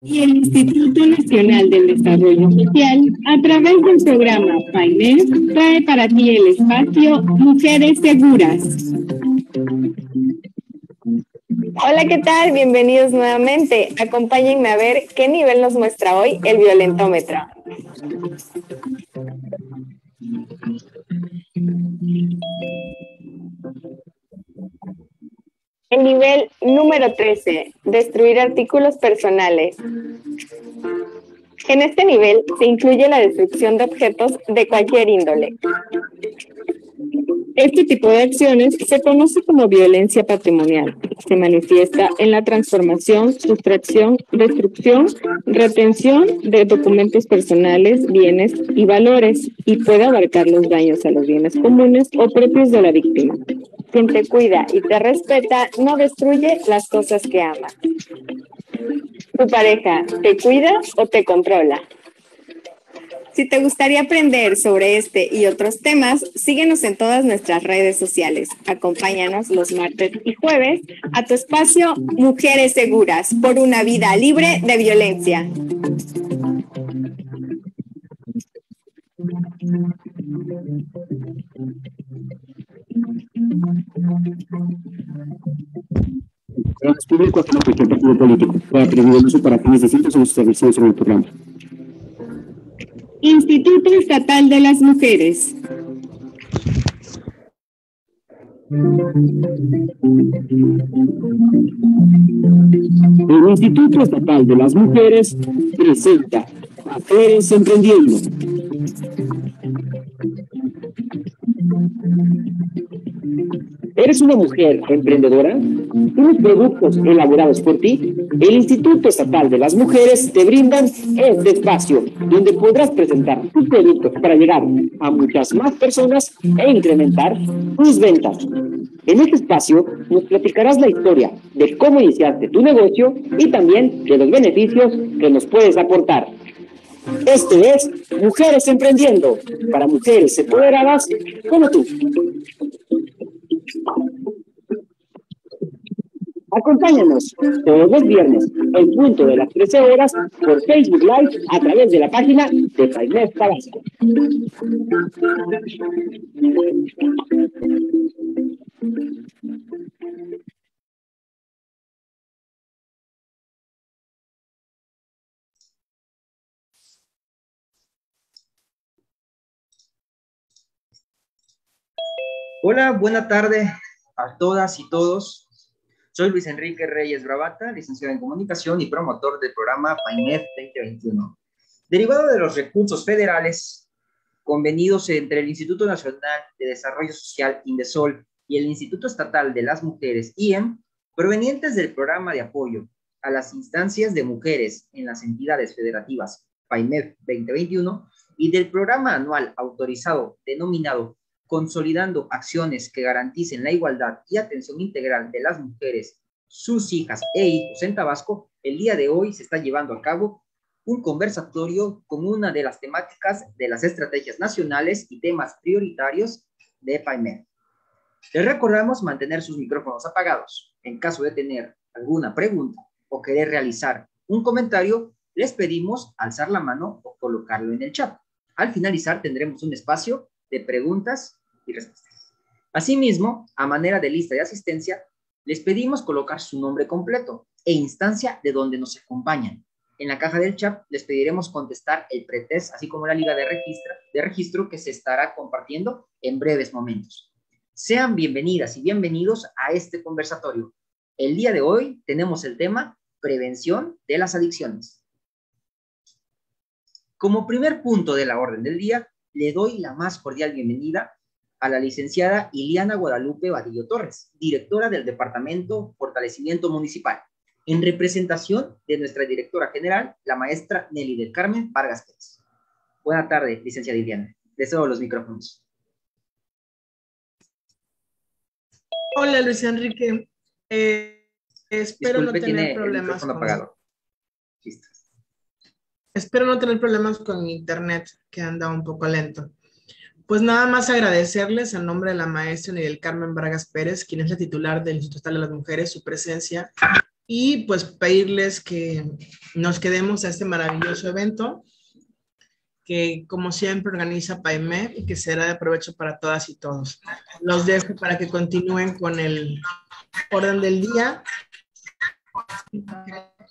Y el Instituto Nacional del Desarrollo Social, a través del programa PAIMED, trae para ti el espacio Mujeres Seguras. Hola, ¿qué tal? Bienvenidos nuevamente. Acompáñenme a ver qué nivel nos muestra hoy el violentómetro. El nivel número 13, destruir artículos personales. En este nivel se incluye la destrucción de objetos de cualquier índole. Este tipo de acciones se conoce como violencia patrimonial. Se manifiesta en la transformación, sustracción, destrucción, retención de documentos personales, bienes y valores, y puede abarcar los daños a los bienes comunes o propios de la víctima. Quien te cuida y te respeta no destruye las cosas que ama. ¿Tu pareja te cuida o te controla? Si te gustaría aprender sobre este y otros temas, síguenos en todas nuestras redes sociales. Acompáñanos los martes y jueves a tu espacio Mujeres Seguras por una vida libre de violencia. Cargos públicos a cualquier partido político pueda prohibir el uso para fines distintos o establecidos en el programa. Instituto Estatal de las Mujeres. El Instituto Estatal de las Mujeres presenta Mujeres Emprendiendo. ¿Eres una mujer emprendedora? ¿Tienes productos elaborados por ti? El Instituto Estatal de las Mujeres te brindan este espacio donde podrás presentar tus productos para llegar a muchas más personas e incrementar tus ventas. En este espacio nos platicarás la historia de cómo iniciaste tu negocio y también de los beneficios que nos puedes aportar. Este es Mujeres Emprendiendo, para mujeres empoderadas como tú. Acompáñanos todos los viernes en punto de las 13 horas por Facebook Live a través de la página de PAIMED Tabasco. Hola, buena tarde a todas y todos. Soy Luis Enrique Reyes Bravata, licenciado en Comunicación y promotor del programa PAIMED 2021. Derivado de los recursos federales convenidos entre el Instituto Nacional de Desarrollo Social, INDESOL, y el Instituto Estatal de las Mujeres, IEM, provenientes del programa de apoyo a las instancias de mujeres en las entidades federativas PAIMED 2021 y del programa anual autorizado denominado Consolidando acciones que garanticen la igualdad y atención integral de las mujeres, sus hijas e hijos en Tabasco, el día de hoy se está llevando a cabo un conversatorio con una de las temáticas de las estrategias nacionales y temas prioritarios de PAIMED. Les recordamos mantener sus micrófonos apagados. En caso de tener alguna pregunta o querer realizar un comentario, les pedimos alzar la mano o colocarlo en el chat. Al finalizar tendremos un espacio de preguntas y respuestas. Asimismo, a manera de lista de asistencia, les pedimos colocar su nombre completo e instancia de donde nos acompañan. En la caja del chat les pediremos contestar el pretest, así como la liga de registro que se estará compartiendo en breves momentos. Sean bienvenidas y bienvenidos a este conversatorio. El día de hoy tenemos el tema prevención de las adicciones. Como primer punto de la orden del día, le doy la más cordial bienvenida a la licenciada Iliana Guadalupe Vadillo Torres, directora del Departamento Fortalecimiento Municipal, en representación de nuestra directora general, la maestra Nelly del Carmen Vargas Pérez. Buenas tardes, licenciada Iliana. Deseo los micrófonos. Hola, Luis Enrique. Espero Disculpe, no tener tiene problemas. el micrófono apagado. Listo. Espero no tener problemas con mi internet, que anda un poco lento. Pues nada más agradecerles en nombre de la maestra Nelly del Carmen Vargas Pérez, quien es la titular del Instituto Estatal de las Mujeres, su presencia y pues pedirles que nos quedemos a este maravilloso evento que como siempre organiza PAIMEF y que será de provecho para todas y todos. Los dejo para que continúen con el orden del día.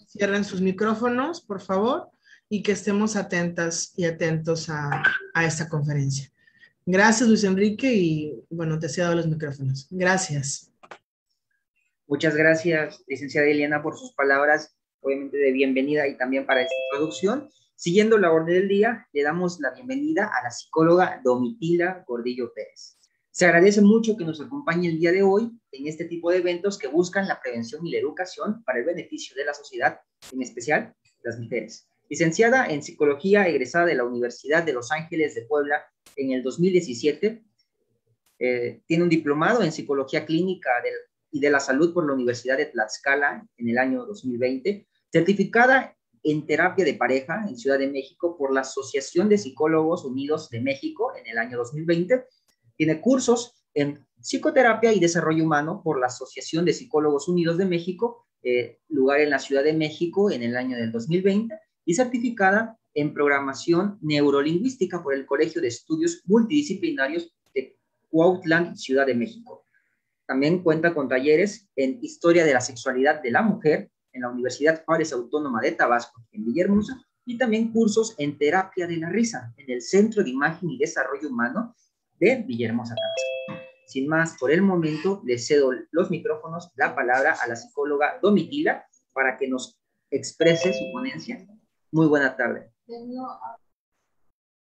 Cierren sus micrófonos, por favor, y que estemos atentas y atentos a esta conferencia. Gracias, Luis Enrique, y bueno, te cedo los micrófonos. Gracias. Muchas gracias, licenciada Eliana, por sus palabras, obviamente de bienvenida y también para esta introducción. Siguiendo la orden del día, le damos la bienvenida a la psicóloga Domitila Gordillo Pérez. Se agradece mucho que nos acompañe el día de hoy en este tipo de eventos que buscan la prevención y la educación para el beneficio de la sociedad, en especial las mujeres. Licenciada en Psicología, egresada de la Universidad de Los Ángeles de Puebla en el 2017, tiene un diplomado en Psicología Clínica y de la Salud por la Universidad de Tlaxcala en el año 2020, certificada en terapia de pareja en Ciudad de México por la Asociación de Psicólogos Unidos de México en el año 2020, tiene cursos en psicoterapia y desarrollo humano por la Asociación de Psicólogos Unidos de México, lugar en la Ciudad de México en el año del 2020, y certificada en programación neurolingüística por el Colegio de Estudios Multidisciplinarios de Cuautla, Ciudad de México. También cuenta con talleres en Historia de la Sexualidad de la Mujer en la Universidad Juárez Autónoma de Tabasco, en Villahermosa, y también cursos en Terapia de la Risa en el Centro de Imagen y Desarrollo Humano de Villahermosa, Tabasco. Sin más, por el momento, le cedo los micrófonos, la palabra a la psicóloga Domitila para que nos exprese su ponencia. Muy buena tarde.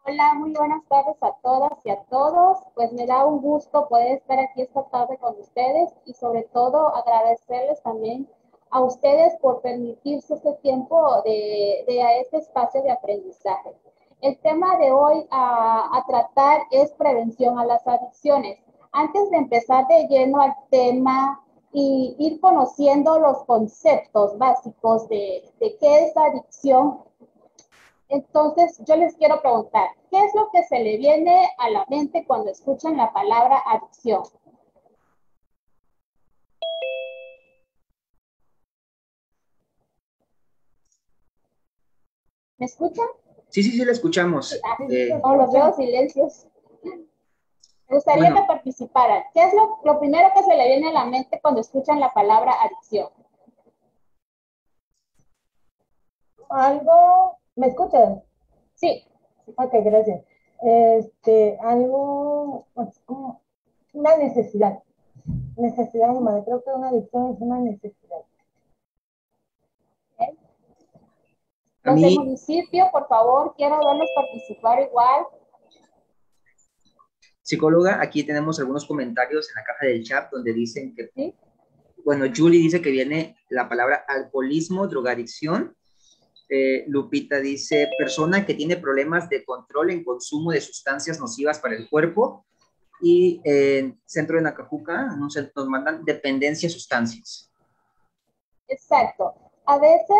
Hola, muy buenas tardes a todas y a todos. Pues me da un gusto poder estar aquí esta tarde con ustedes y sobre todo agradecerles también a ustedes por permitirse este tiempo de este espacio de aprendizaje. El tema de hoy a tratar es prevención a las adicciones. Antes de empezar de lleno al tema y ir conociendo los conceptos básicos de qué es adicción, entonces yo les quiero preguntar, ¿qué es lo que se le viene a la mente cuando escuchan la palabra adicción? ¿Me escuchan? Sí, la escuchamos. No, los veo silencios. Me gustaría que participaran. ¿Qué es lo primero que se le viene a la mente cuando escuchan la palabra adicción? Algo, ¿me escuchan? Sí. Ok, gracias. Algo, pues, como una necesidad humana. Creo que una adicción es una necesidad. ¿Okay? Los del municipio, por favor, quiero verlos participar igual. Psicóloga, aquí tenemos algunos comentarios en la caja del chat donde dicen que, ¿sí? Bueno, Julie dice que viene la palabra alcoholismo, drogadicción. Lupita dice, persona que tiene problemas de control en consumo de sustancias nocivas para el cuerpo. Y en Centro de Nacajuca nos mandan dependencia a sustancias. Exacto. A veces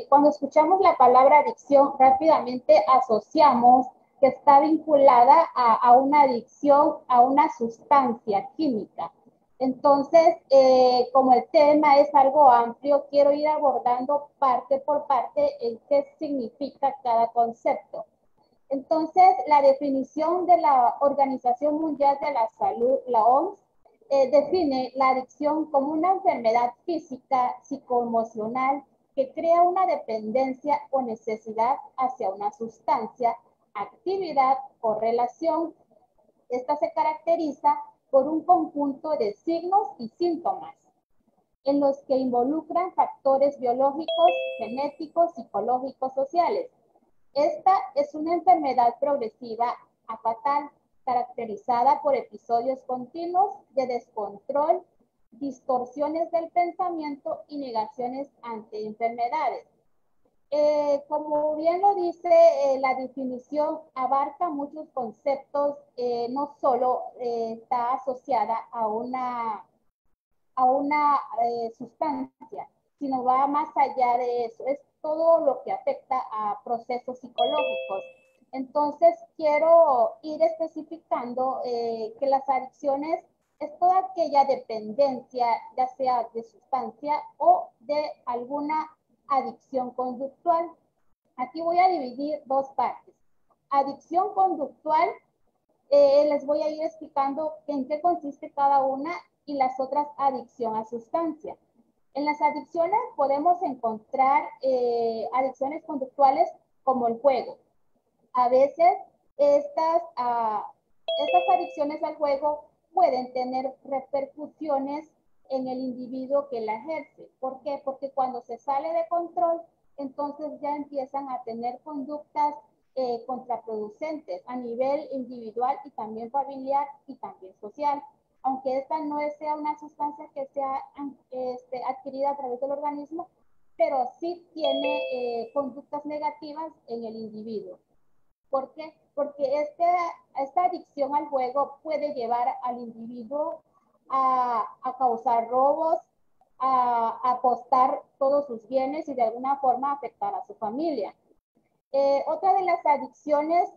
cuando escuchamos la palabra adicción rápidamente asociamos que está vinculada a una adicción a una sustancia química. Entonces, como el tema es algo amplio, quiero ir abordando parte por parte en qué significa cada concepto. Entonces, la definición de la Organización Mundial de la Salud, la OMS, define la adicción como una enfermedad física, psicoemocional, que crea una dependencia o necesidad hacia una sustancia, actividad o relación. Esta se caracteriza por un conjunto de signos y síntomas en los que involucran factores biológicos, genéticos, psicológicos, sociales. Esta es una enfermedad progresiva a fatal, caracterizada por episodios continuos de descontrol, distorsiones del pensamiento y negaciones ante enfermedades. Como bien lo dice, la definición abarca muchos conceptos, no solo está asociada a una sustancia, sino va más allá de eso. Es todo lo que afecta a procesos psicológicos. Entonces, quiero ir especificando que las adicciones Es toda aquella dependencia, ya sea de sustancia o de alguna adicción conductual. Aquí voy a dividir dos partes. Adicción conductual, les voy a ir explicando en qué consiste cada una, y las otras, adicción a sustancia. En las adicciones podemos encontrar adicciones conductuales como el juego. A veces estas adicciones al juego pueden tener repercusiones en el individuo que la ejerce. ¿Por qué? Porque cuando se sale de control, entonces ya empiezan a tener conductas contraproducentes a nivel individual y también familiar y también social. Aunque esta no sea una sustancia que sea adquirida a través del organismo, pero sí tiene conductas negativas en el individuo. ¿Por qué? Porque esta adicción al juego puede llevar al individuo a causar robos, a apostar todos sus bienes y de alguna forma afectar a su familia. Otra de las adicciones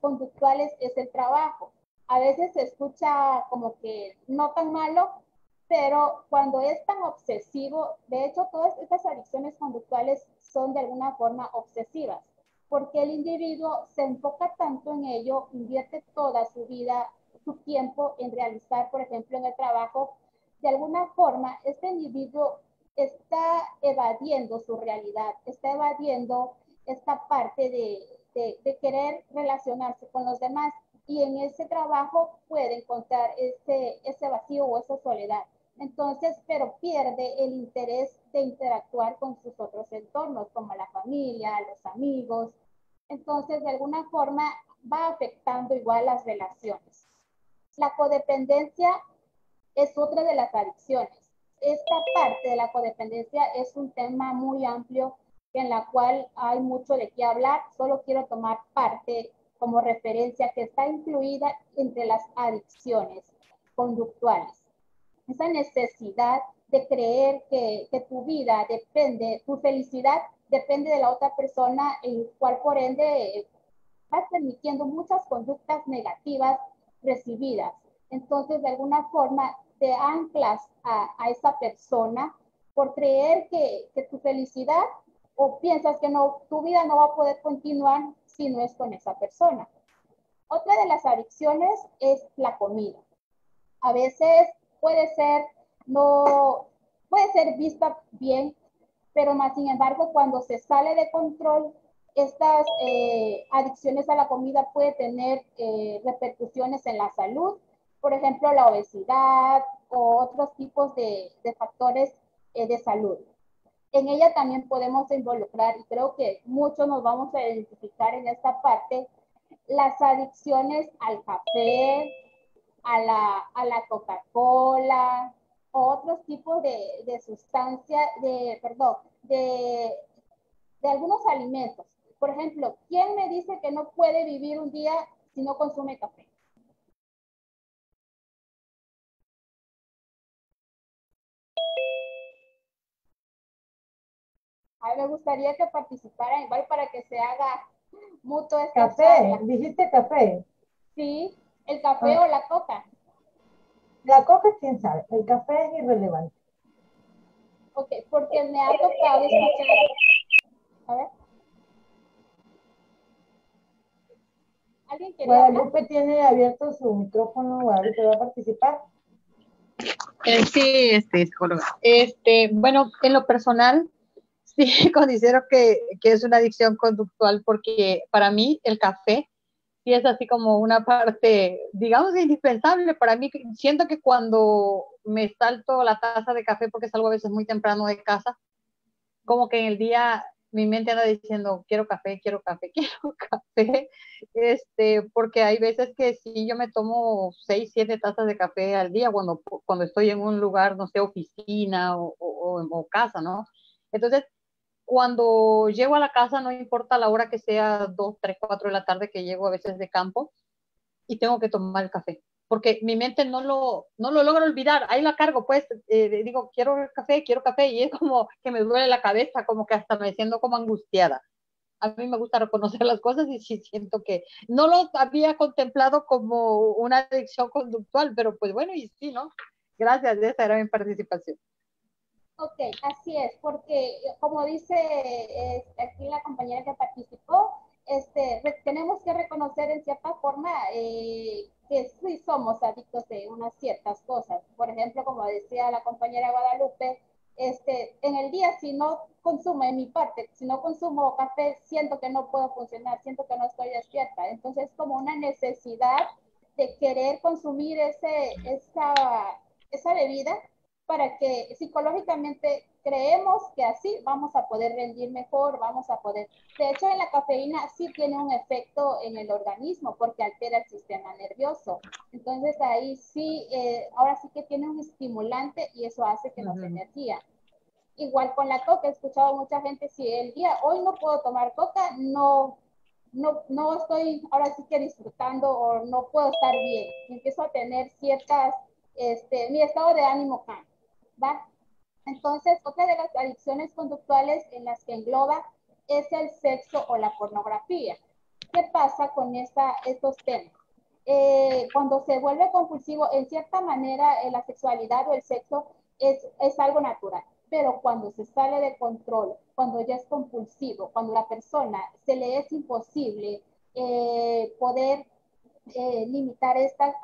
conductuales es el trabajo. A veces se escucha como que no tan malo, pero cuando es tan obsesivo, de hecho todas estas adicciones conductuales son de alguna forma obsesivas, porque el individuo se enfoca tanto en ello, invierte toda su vida, su tiempo en realizar, por ejemplo, en el trabajo. De alguna forma, este individuo está evadiendo su realidad, está evadiendo esta parte de querer relacionarse con los demás, y en ese trabajo puede encontrar ese vacío o esa soledad. Entonces, pero pierde el interés de interactuar con sus otros entornos, como la familia, los amigos. Entonces, de alguna forma, va afectando igual las relaciones. La codependencia es otra de las adicciones. Esta parte de la codependencia es un tema muy amplio en la cual hay mucho de qué hablar. Solo quiero tomar parte como referencia que está incluida entre las adicciones conductuales. Esa necesidad de creer que tu vida depende, tu felicidad depende de la otra persona, el cual por ende va permitiendo muchas conductas negativas recibidas. Entonces, de alguna forma, te anclas a esa persona por creer que tu felicidad, o piensas que no, tu vida no va a poder continuar si no es con esa persona. Otra de las adicciones es la comida. A veces puede ser vista bien, pero más sin embargo, cuando se sale de control, estas adicciones a la comida pueden tener repercusiones en la salud, por ejemplo, la obesidad o otros tipos de factores de salud. En ella también podemos involucrar, y creo que muchos nos vamos a identificar en esta parte, las adicciones al café, a la Coca-Cola, o otros tipos de sustancias, de algunos alimentos. Por ejemplo, ¿quién me dice que no puede vivir un día si no consume café? A mí me gustaría que participaran igual para que se haga mutuo esta charla. Dijiste café. Sí, el café o la coca. La coca, quién sabe, el café es irrelevante. Ok, porque me ha tocado escuchar. A ver. ¿Alguien quería hablar? Guadalupe tiene abierto su micrófono. Guadalupe va a participar. Sí, psicóloga. Bueno, en lo personal, sí considero que es una adicción conductual, porque para mí el café sí es así como una parte, digamos, indispensable para mí. Siento que cuando me salto la taza de café, porque salgo a veces muy temprano de casa, como que en el día mi mente anda diciendo, quiero café, quiero café, quiero café, porque hay veces que sí yo me tomo 6, 7 tazas de café al día cuando estoy en un lugar, no sé, oficina o casa, ¿no? Entonces, cuando llego a la casa, no importa la hora que sea, 2, 3, 4 de la tarde, que llego a veces de campo, y tengo que tomar el café, porque mi mente no lo logra olvidar. Ahí la cargo, pues, digo, quiero café, y es como que me duele la cabeza, como que hasta me siento como angustiada. A mí me gusta reconocer las cosas y sí siento que no lo había contemplado como una adicción conductual, pero pues bueno, y sí, ¿no? Gracias, esa era mi participación. Ok, así es, porque como dice aquí la compañera que participó, tenemos que reconocer en cierta forma que sí somos adictos de unas ciertas cosas. Por ejemplo, como decía la compañera Guadalupe, en el día si no consumo, en mi parte, si no consumo café, siento que no puedo funcionar, siento que no estoy despierta. Entonces, como una necesidad de querer consumir esa bebida para que psicológicamente creemos que así vamos a poder rendir mejor, vamos a poder. De hecho, en la cafeína sí tiene un efecto en el organismo porque altera el sistema nervioso. Entonces ahí sí, ahora sí que tiene un estimulante y eso hace que nos dé energía. Igual con la coca, he escuchado a mucha gente, si el día hoy no puedo tomar coca, no estoy ahora sí que disfrutando o no puedo estar bien. Empiezo a tener mi estado de ánimo cambia, ¿va? Entonces, otra de las adicciones conductuales en las que engloba es el sexo o la pornografía. ¿Qué pasa con estos temas? Cuando se vuelve compulsivo, en cierta manera, la sexualidad o el sexo es algo natural, pero cuando se sale de control, cuando ya es compulsivo, cuando la persona se le es imposible poder limitar estas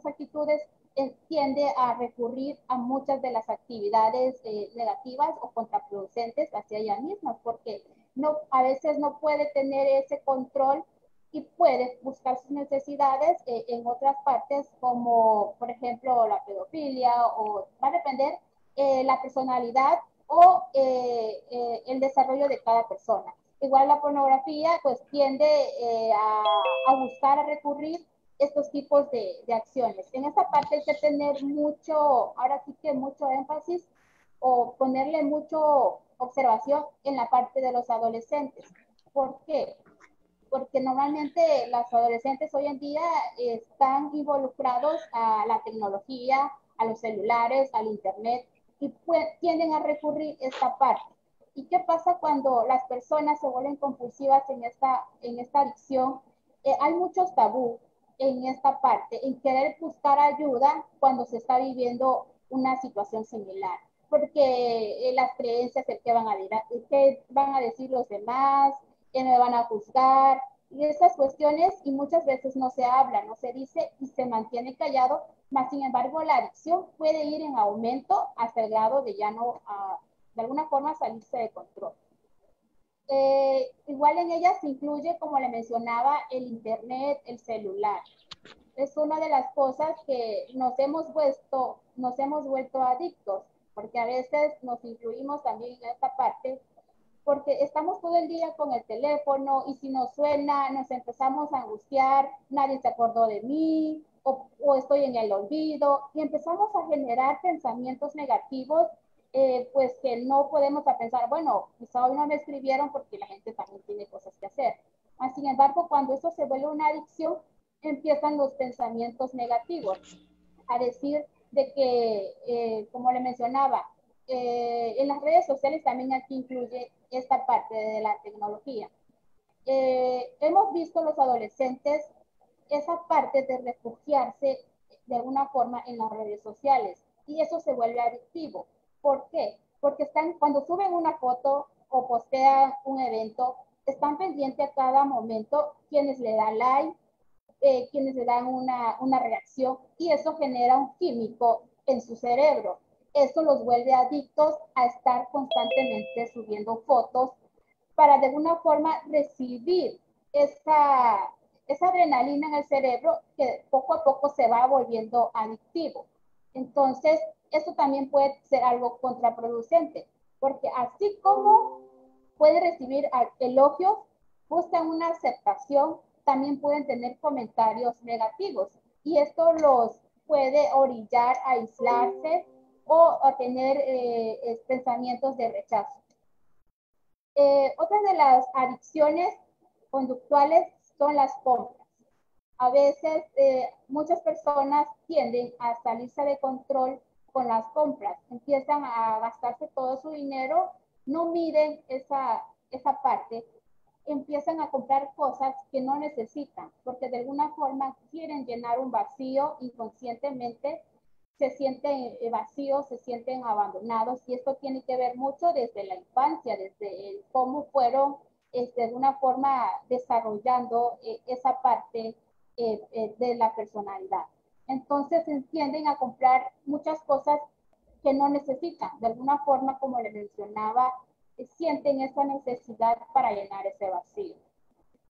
actitudes, tiende a recurrir a muchas de las actividades negativas o contraproducentes hacia ella misma, porque a veces no puede tener ese control y puede buscar sus necesidades en otras partes, como por ejemplo la pedofilia, o va a depender la personalidad o el desarrollo de cada persona. Igual la pornografía pues tiende a buscar, a recurrir estos tipos de acciones. En esta parte hay que tener ahora sí que mucho énfasis o ponerle mucho observación en la parte de los adolescentes. ¿Por qué? Porque normalmente las adolescentes hoy en día están involucrados a la tecnología, a los celulares, al internet, y tienden a recurrir a esta parte. ¿Y qué pasa cuando las personas se vuelven compulsivas en esta adicción? Hay muchos tabú en esta parte, en querer buscar ayuda cuando se está viviendo una situación similar, porque las creencias de qué van a decir los demás, que me van a juzgar, y esas cuestiones, y muchas veces no se habla, no se dice y se mantiene callado, más sin embargo la adicción puede ir en aumento hasta el grado de ya no, de alguna forma, salirse de control. Igual en ellas se incluye, como le mencionaba, el internet, el celular. Es una de las cosas que nos hemos vuelto adictos, porque a veces nos incluimos también en esta parte, porque estamos todo el día con el teléfono y si nos suena nos empezamos a angustiar, nadie se acordó de mí o estoy en el olvido y empezamos a generar pensamientos negativos, pues que no podemos pensar, bueno, quizá hoy no me escribieron porque la gente también tiene cosas que hacer. Sin embargo, cuando eso se vuelve una adicción, empiezan los pensamientos negativos, a decir de que, como le mencionaba, en las redes sociales también aquí incluye esta parte de la tecnología. Hemos visto los adolescentes esa parte de refugiarse de alguna forma en las redes sociales y eso se vuelve adictivo. ¿Por qué? Porque cuando suben una foto o postean un evento, están pendientes a cada momento quienes le dan like, quienes le dan una reacción y eso genera un químico en su cerebro. Eso los vuelve adictos a estar constantemente subiendo fotos para de alguna forma recibir esa adrenalina en el cerebro que poco a poco se va volviendo adictivo. Entonces, eso también puede ser algo contraproducente, porque así como puede recibir elogios, buscan una aceptación, también pueden tener comentarios negativos y esto los puede orillar a aislarse o a tener pensamientos de rechazo. Otra de las adicciones conductuales son las compras. A veces muchas personas tienden a salirse de control con las compras, empiezan a gastarse todo su dinero, no miden esa parte empiezan a comprar cosas que no necesitan, porque de alguna forma quieren llenar un vacío inconscientemente, se sienten vacíos, se sienten abandonados, y esto tiene que ver mucho desde la infancia, desde cómo fueron de alguna forma desarrollando esa parte de la personalidad. Entonces tienden a comprar muchas cosas que no necesitan. De alguna forma, como le mencionaba, sienten esa necesidad para llenar ese vacío.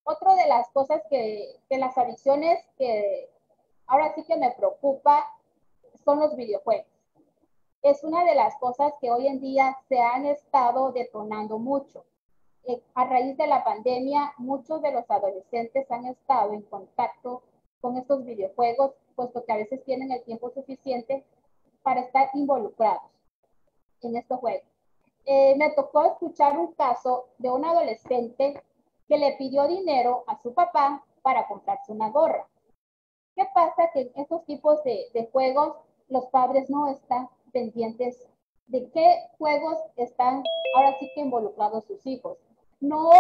Otra de las cosas que las adicciones que ahora sí que me preocupa son los videojuegos. Es una de las cosas que hoy en día se han estado detonando mucho. A raíz de la pandemia, muchos de los adolescentes han estado en contacto con estos videojuegos, puesto que a veces tienen el tiempo suficiente para estar involucrados en estos juegos. Me tocó escuchar un caso de un adolescente que le pidió dinero a su papá para comprarse una gorra. ¿Qué pasa? Que en estos tipos de juegos los padres no están pendientes de qué juegos están ahora sí que involucrados sus hijos. No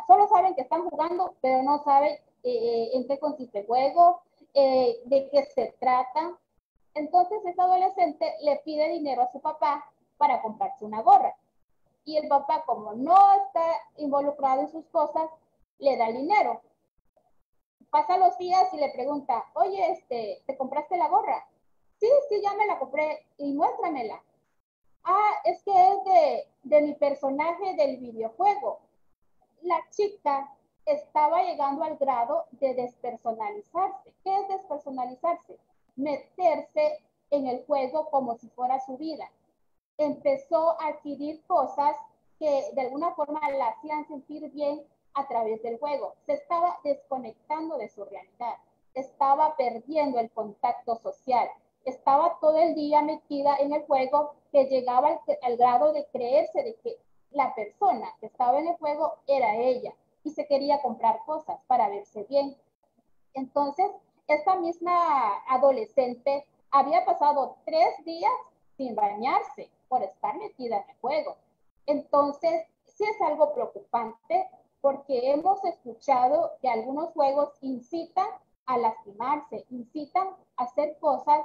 solo saben que están jugando, pero no saben en qué consiste el juego, de qué se trata. Entonces ese adolescente le pide dinero a su papá para comprarse una gorra. Y el papá, como no está involucrado en sus cosas, le da el dinero. Pasa los días y le pregunta, oye, ¿te compraste la gorra? Sí, ya me la compré y muéstramela. Ah, es que es de mi personaje del videojuego. La chica estaba llegando al grado de despersonalizarse. ¿Qué es despersonalizarse? Meterse en el juego como si fuera su vida. Empezó a adquirir cosas que de alguna forma la hacían sentir bien a través del juego. Se estaba desconectando de su realidad, estaba perdiendo el contacto social, estaba todo el día metida en el juego, que llegaba al grado de creerse de que la persona que estaba en el juego era ella y se quería comprar cosas para verse bien. Entonces, esta misma adolescente había pasado 3 días sin bañarse por estar metida en el juego. Entonces, sí es algo preocupante, porque hemos escuchado que algunos juegos incitan a lastimarse, incitan a hacer cosas,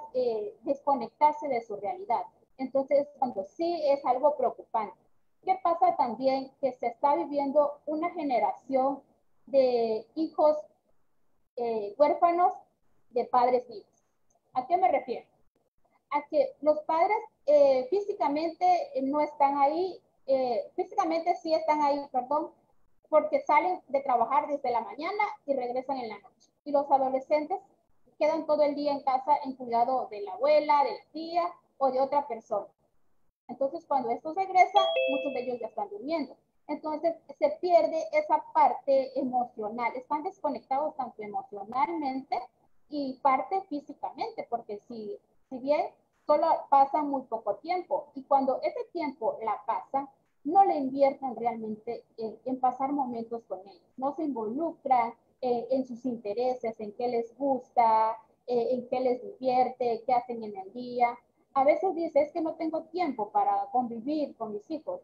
desconectarse de su realidad. Entonces, cuando sí es algo preocupante. ¿Qué pasa también? Que se está viviendo una generación de hijos huérfanos de padres vivos. ¿A qué me refiero? A que los padres físicamente no están ahí, físicamente sí están ahí, perdón, porque salen de trabajar desde la mañana y regresan en la noche. Y los adolescentes quedan todo el día en casa en cuidado de la abuela, de la tía o de otra persona. Entonces, cuando estos regresan, muchos de ellos ya están durmiendo. Entonces, se pierde esa parte emocional. Están desconectados tanto emocionalmente y parte físicamente, porque si bien solo pasan muy poco tiempo, y cuando ese tiempo la pasan, no le invierten realmente en pasar momentos con ellos. No se involucran en sus intereses, en qué les gusta, en qué les divierte, qué hacen en el día. A veces dice, es que no tengo tiempo para convivir con mis hijos,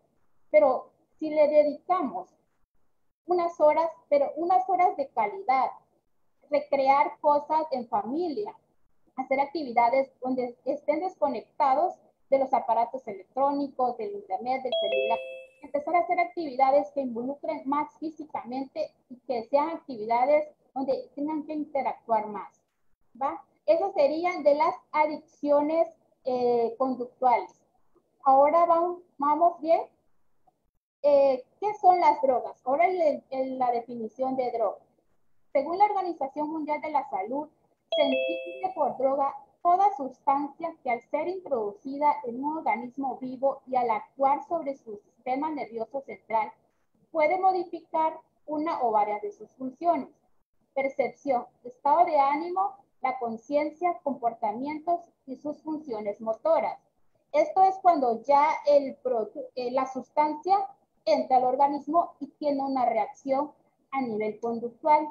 pero si le dedicamos unas horas, pero unas horas de calidad, recrear cosas en familia, hacer actividades donde estén desconectados de los aparatos electrónicos, del internet, del celular, empezar a hacer actividades que involucren más físicamente y que sean actividades donde tengan que interactuar más, ¿va? Esas serían de las adicciones conductuales. Ahora vamos bien. ¿Qué son las drogas? Ahora en la definición de droga. Según la Organización Mundial de la Salud, se entiende por droga toda sustancia que al ser introducida en un organismo vivo y al actuar sobre su sistema nervioso central, puede modificar una o varias de sus funciones: percepción, estado de ánimo, la conciencia, comportamientos y sus funciones motoras. Esto es cuando ya la sustancia entra al organismo y tiene una reacción a nivel conductual.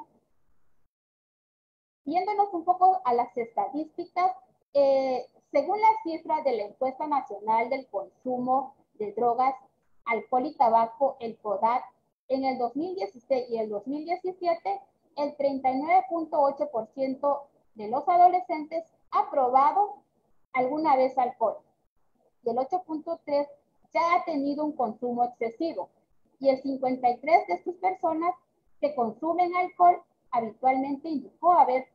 Viéndonos un poco a las estadísticas, según las cifras de la Encuesta Nacional del Consumo de Drogas, Alcohol y Tabaco, el CODAT, En el 2016 y el 2017, el 39.8% de los adolescentes ha probado alguna vez alcohol y el 8.3% ya ha tenido un consumo excesivo. Y el 53% de estas personas que consumen alcohol habitualmente indicó haber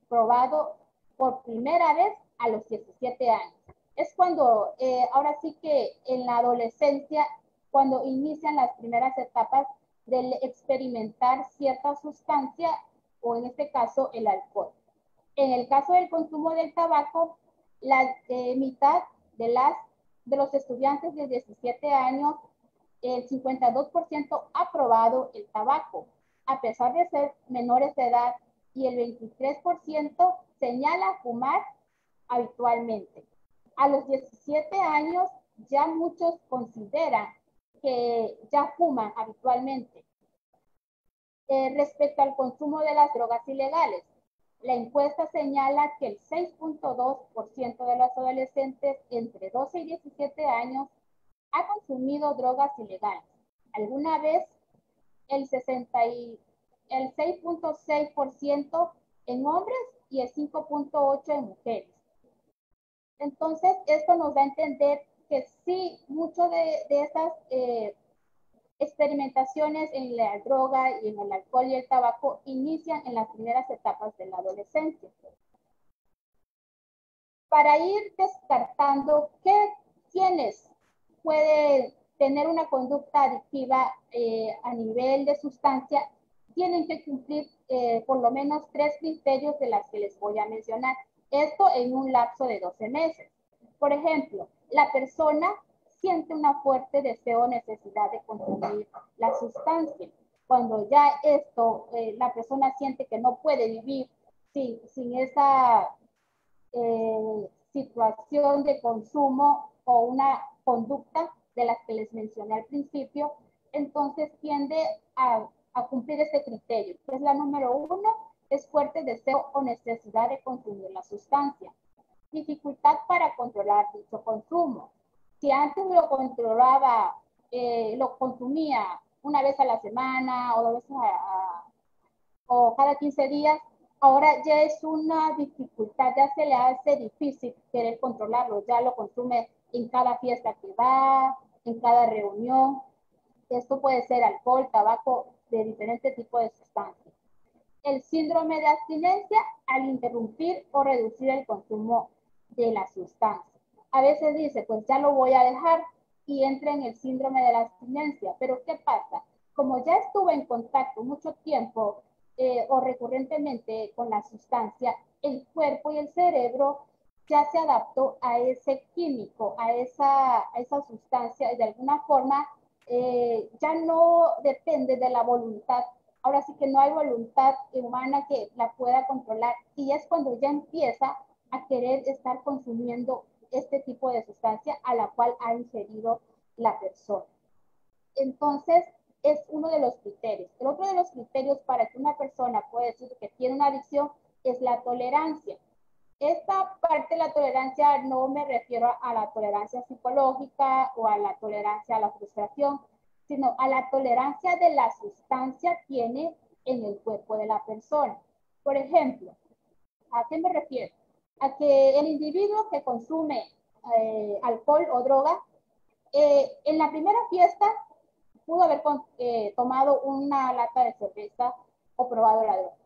probado por primera vez a los 17 años. Es cuando, ahora sí que en la adolescencia, cuando inician las primeras etapas del experimentar cierta sustancia, o en este caso el alcohol. En el caso del consumo del tabaco, la mitad de los estudiantes de 17 años, el 52% ha probado el tabaco, a pesar de ser menores de edad, y el 23% señala fumar habitualmente. A los 17 años ya muchos consideran que ya fuman habitualmente. Respecto al consumo de las drogas ilegales, la encuesta señala que el 6.2% de los adolescentes entre 12 y 17 años ha consumido drogas ilegales. Alguna vez el 6.6% en hombres y el 5.8% en mujeres. Entonces, esto nos da a entender que sí, mucho de estas experimentaciones en la droga y en el alcohol y el tabaco inician en las primeras etapas de la adolescencia. Para ir descartando quiénes pueden tener una conducta adictiva a nivel de sustancia, tienen que cumplir por lo menos 3 criterios de las que les voy a mencionar. Esto en un lapso de 12 meses. Por ejemplo, la persona siente una fuerte deseo o necesidad de consumir la sustancia. Cuando ya la persona siente que no puede vivir sin esa situación de consumo o una conducta de las que les mencioné al principio, entonces tiende a cumplir este criterio, que es la número 1, es fuerte deseo o necesidad de consumir la sustancia. Dificultad para controlar dicho consumo. Si antes lo controlaba, lo consumía una vez a la semana o 2 veces o cada 15 días, ahora ya es una dificultad, ya se le hace difícil querer controlarlo, ya lo consume en cada fiesta que va, en cada reunión. Esto puede ser alcohol, tabaco, de diferentes tipos de sustancias. El síndrome de abstinencia al interrumpir o reducir el consumo de la sustancia. A veces dice, pues ya lo voy a dejar y entra en el síndrome de la abstinencia. Pero ¿qué pasa? Como ya estuve en contacto mucho tiempo o recurrentemente con la sustancia, el cuerpo y el cerebro ya se adaptó a ese químico, a esa sustancia, y de alguna forma ya no depende de la voluntad. Ahora sí que no hay voluntad humana que la pueda controlar, y es cuando ya empieza a querer estar consumiendo este tipo de sustancia a la cual ha ingerido la persona. Entonces, es uno de los criterios. El otro de los criterios para que una persona pueda decir que tiene una adicción es la tolerancia. Esta parte de la tolerancia no me refiero a la tolerancia psicológica o a la tolerancia a la frustración, sino a la tolerancia de la sustancia que tiene en el cuerpo de la persona. Por ejemplo, ¿a qué me refiero? A que el individuo que consume alcohol o droga, en la primera fiesta pudo haber tomado una lata de cerveza o probado la droga.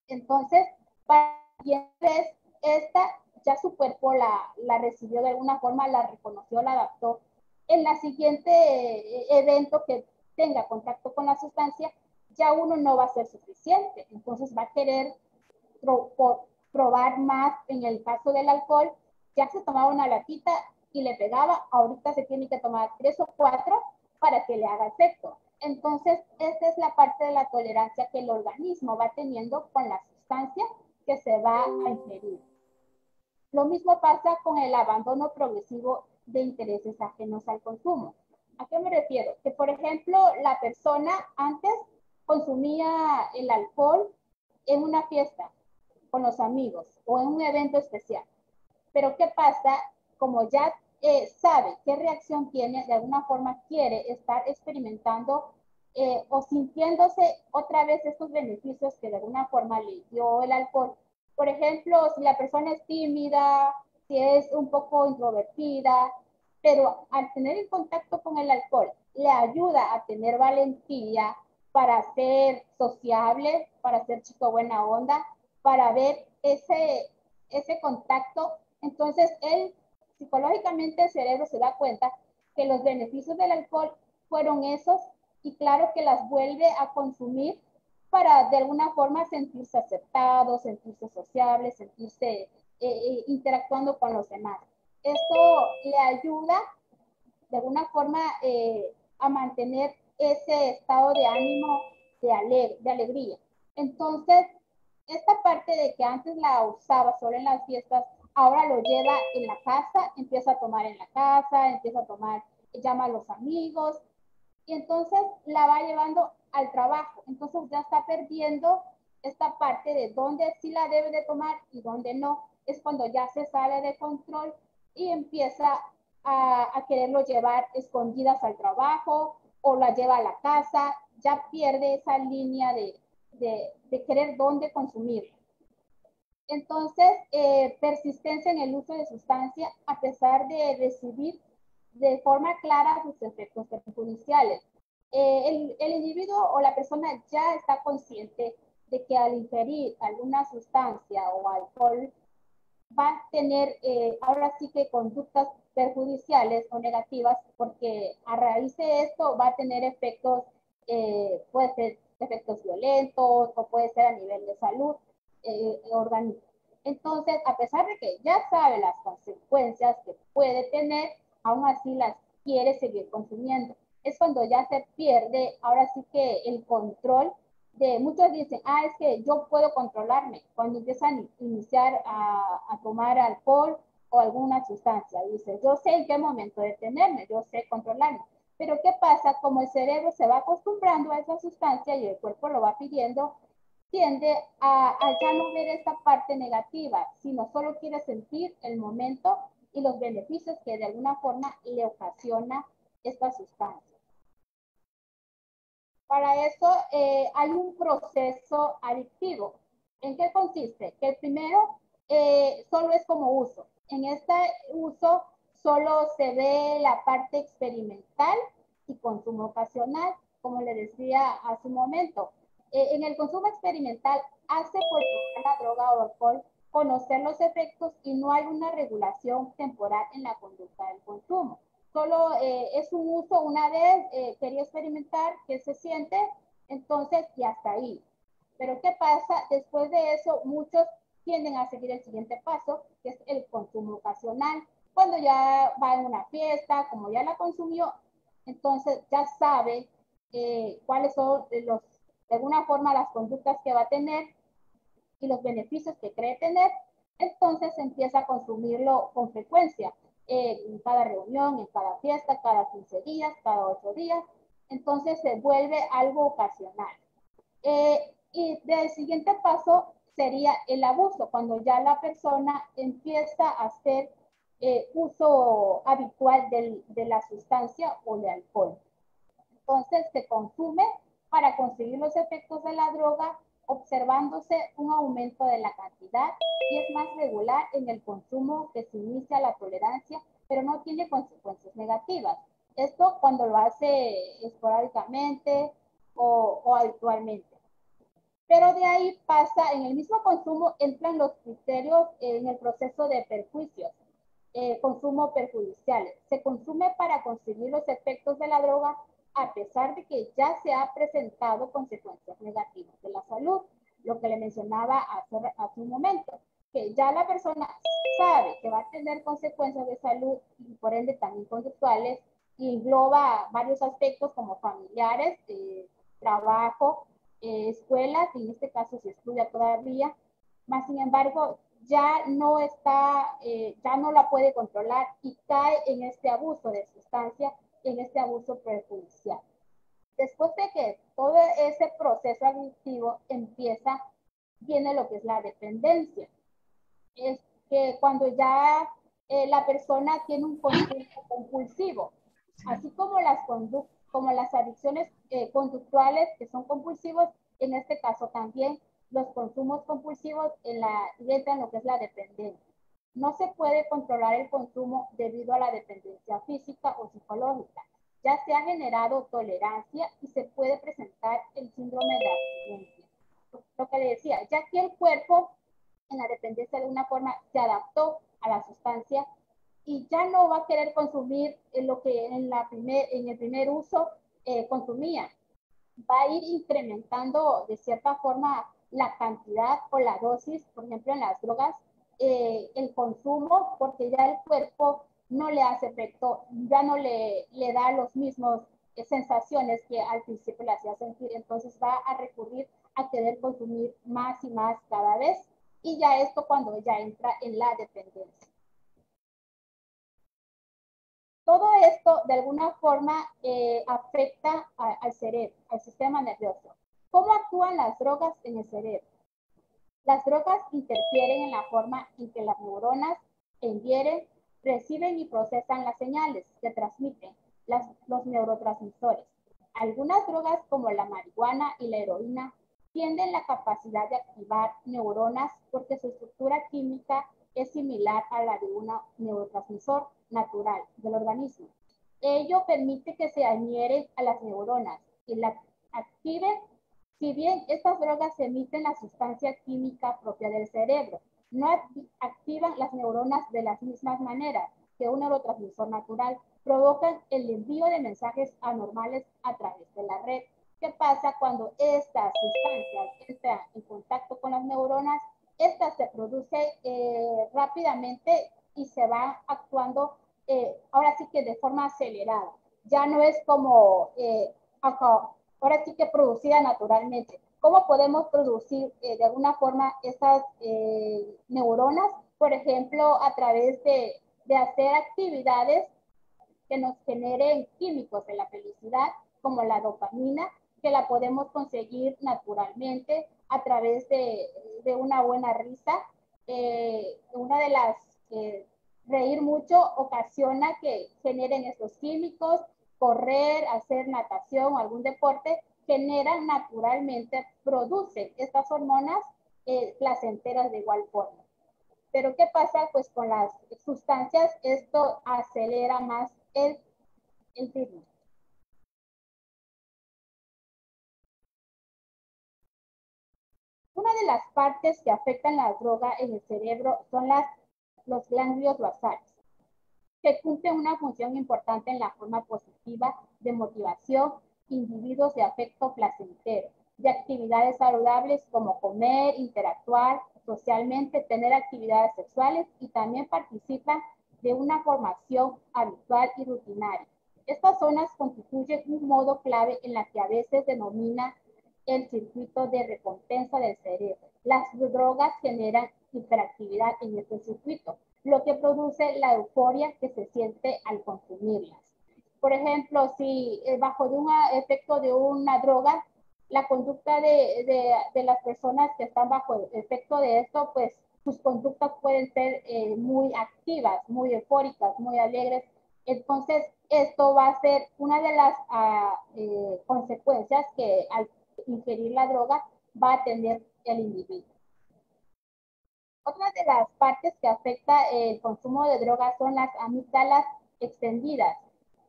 Entonces, para quien es esta, ya su cuerpo la recibió de alguna forma, la reconoció, la adaptó. En la siguiente evento que tenga contacto con la sustancia, ya uno no va a ser suficiente. Entonces va a querer probar más. En el caso del alcohol, ya se tomaba una latita y le pegaba, ahorita se tiene que tomar 3 o 4 para que le haga efecto. Entonces, esta es la parte de la tolerancia que el organismo va teniendo con la sustancia que se va a ingerir. Lo mismo pasa con el abandono progresivo de intereses ajenos al consumo. ¿A qué me refiero? Que, por ejemplo, la persona antes consumía el alcohol en una fiesta con los amigos o en un evento especial. Pero ¿qué pasa? Como ya sabe qué reacción tiene, de alguna forma quiere estar experimentando o sintiéndose otra vez estos beneficios que de alguna forma le dio el alcohol. Por ejemplo, si la persona es tímida, si es un poco introvertida, pero al tener el contacto con el alcohol le ayuda a tener valentía para ser sociable, para ser chico buena onda, para ver ese contacto. Entonces, él psicológicamente el cerebro se da cuenta que los beneficios del alcohol fueron esos y claro que las vuelve a consumir para de alguna forma sentirse aceptado, sentirse sociable, sentirse interactuando con los demás. Esto le ayuda de alguna forma a mantener ese estado de ánimo de alegría. Entonces, esta parte de que antes la usaba solo en las fiestas, ahora lo lleva en la casa, empieza a tomar en la casa, empieza a tomar, llama a los amigos, y entonces la va llevando al trabajo. Entonces ya está perdiendo esta parte de dónde sí la debe de tomar y dónde no. Es cuando ya se sale de control y empieza a quererlo llevar escondidas al trabajo o la lleva a la casa, ya pierde esa línea de querer dónde consumir. Entonces, persistencia en el uso de sustancia a pesar de recibir de forma clara sus efectos perjudiciales. El individuo o la persona ya está consciente de que al ingerir alguna sustancia o alcohol va a tener ahora sí que conductas perjudiciales o negativas, porque a raíz de esto va a tener efectos, puede ser efectos violentos o puede ser a nivel de salud orgánica. Entonces, a pesar de que ya sabe las consecuencias que puede tener, aún así las quiere seguir consumiendo. Es cuando ya se pierde, ahora sí que el control de, muchos dicen, es que yo puedo controlarme, cuando empiezan a iniciar a tomar alcohol o alguna sustancia. Dice, yo sé en qué momento detenerme, yo sé controlarme. Pero ¿qué pasa? Como el cerebro se va acostumbrando a esa sustancia y el cuerpo lo va pidiendo, tiende a ya no ver esta parte negativa, sino solo quiere sentir el momento y los beneficios que de alguna forma le ocasiona esta sustancia. Para eso hay un proceso adictivo. ¿En qué consiste? Que el primero solo es como uso. En este uso solo se ve la parte experimental y consumo ocasional, como le decía hace un momento. En el consumo experimental hace por la droga o alcohol conocer los efectos y no hay una regulación temporal en la conducta del consumo. Solo es un uso una vez, quería experimentar qué se siente, entonces y hasta ahí. Pero ¿qué pasa? Después de eso, muchos tienden a seguir el siguiente paso, que es el consumo ocasional. Cuando ya va a una fiesta, como ya la consumió, entonces ya sabe cuáles son de alguna forma las conductas que va a tener y los beneficios que cree tener, entonces empieza a consumirlo con frecuencia, en cada reunión, en cada fiesta, cada 15 días, cada 8 días, entonces se vuelve algo ocasional. Y el siguiente paso sería el abuso, cuando ya la persona empieza a hacer uso habitual de la sustancia o de alcohol. Entonces se consume para conseguir los efectos de la droga, observándose un aumento de la cantidad y es más regular en el consumo que se inicia la tolerancia, pero no tiene consecuencias negativas. Esto cuando lo hace esporádicamente o habitualmente. Pero de ahí pasa, en el mismo consumo entran los criterios en el proceso de perjuicios, consumo perjudiciales. Se consume para conseguir los efectos de la droga a pesar de que ya se ha presentado consecuencias negativas de la salud, lo que le mencionaba hace un momento, que ya la persona sabe que va a tener consecuencias de salud y por ende también conductuales, y engloba varios aspectos como familiares, trabajo, escuelas, y en este caso se estudia todavía, más sin embargo ya no está, ya no la puede controlar y cae en este abuso de sustancia, en este abuso perjudicial. Después de que todo ese proceso adictivo empieza, viene lo que es la dependencia. Es que cuando ya la persona tiene un consumo compulsivo, así como las conductas, como las adicciones conductuales que son compulsivos, en este caso también los consumos compulsivos entran en lo que es la dependencia. No se puede controlar el consumo debido a la dependencia física o psicológica. Ya se ha generado tolerancia y se puede presentar el síndrome de abstinencia. Lo que le decía, ya que el cuerpo en la dependencia de una forma se adaptó a la sustancia y ya no va a querer consumir lo que en el primer uso consumía. Va a ir incrementando de cierta forma la cantidad o la dosis, por ejemplo en las drogas, el consumo, porque ya el cuerpo no le hace efecto, ya no le da los mismos sensaciones que al principio le hacía sentir, entonces va a recurrir a querer consumir más y más cada vez, y ya esto cuando ya entra en la dependencia. Todo esto de alguna forma afecta al cerebro, al sistema nervioso. ¿Cómo actúan las drogas en el cerebro? Las drogas interfieren en la forma en que las neuronas ingieren, reciben y procesan las señales que transmiten los neurotransmisores. Algunas drogas como la marihuana y la heroína tienen la capacidad de activar neuronas porque su estructura química es similar a la de un neurotransmisor natural del organismo. Ello permite que se adhieren a las neuronas y las activen. Si bien estas drogas emiten la sustancia química propia del cerebro, no activan las neuronas de las mismas maneras que un neurotransmisor natural, provocan el envío de mensajes anormales a través de la red. ¿Qué pasa cuando estas sustancias entran en contacto con las neuronas? Estas se producen rápidamente y se van actuando ahora sí que de forma acelerada. Ya no es como ahora sí que producida naturalmente. ¿Cómo podemos producir de alguna forma estas neuronas? Por ejemplo, a través de hacer actividades que nos generen químicos de la felicidad, como la dopamina, que la podemos conseguir naturalmente a través de una buena risa. Una de las reír mucho ocasiona que generen estos químicos. Correr, hacer natación o algún deporte generan naturalmente, producen estas hormonas placenteras de igual forma. Pero ¿qué pasa? Pues con las sustancias esto acelera más el ritmo. Una de las partes que afectan la droga en el cerebro son los ganglios basales, que cumplen una función importante en la forma positiva de motivación, individuos de afecto placentero, de actividades saludables como comer, interactuar socialmente, tener actividades sexuales y también participan de una formación habitual y rutinaria. Estas zonas constituyen un modo clave en la que a veces denomina el circuito de recompensa del cerebro. Las drogas generan hiperactividad en este circuito, lo que produce la euforia que se siente al consumirlas. Por ejemplo, si bajo un efecto de una droga, la conducta de las personas que están bajo el efecto de esto, pues sus conductas pueden ser muy activas, muy eufóricas, muy alegres. Entonces, esto va a ser una de las consecuencias que al ingerir la droga va a tener el individuo. Otra de las partes que afecta el consumo de drogas son las amígdalas extendidas.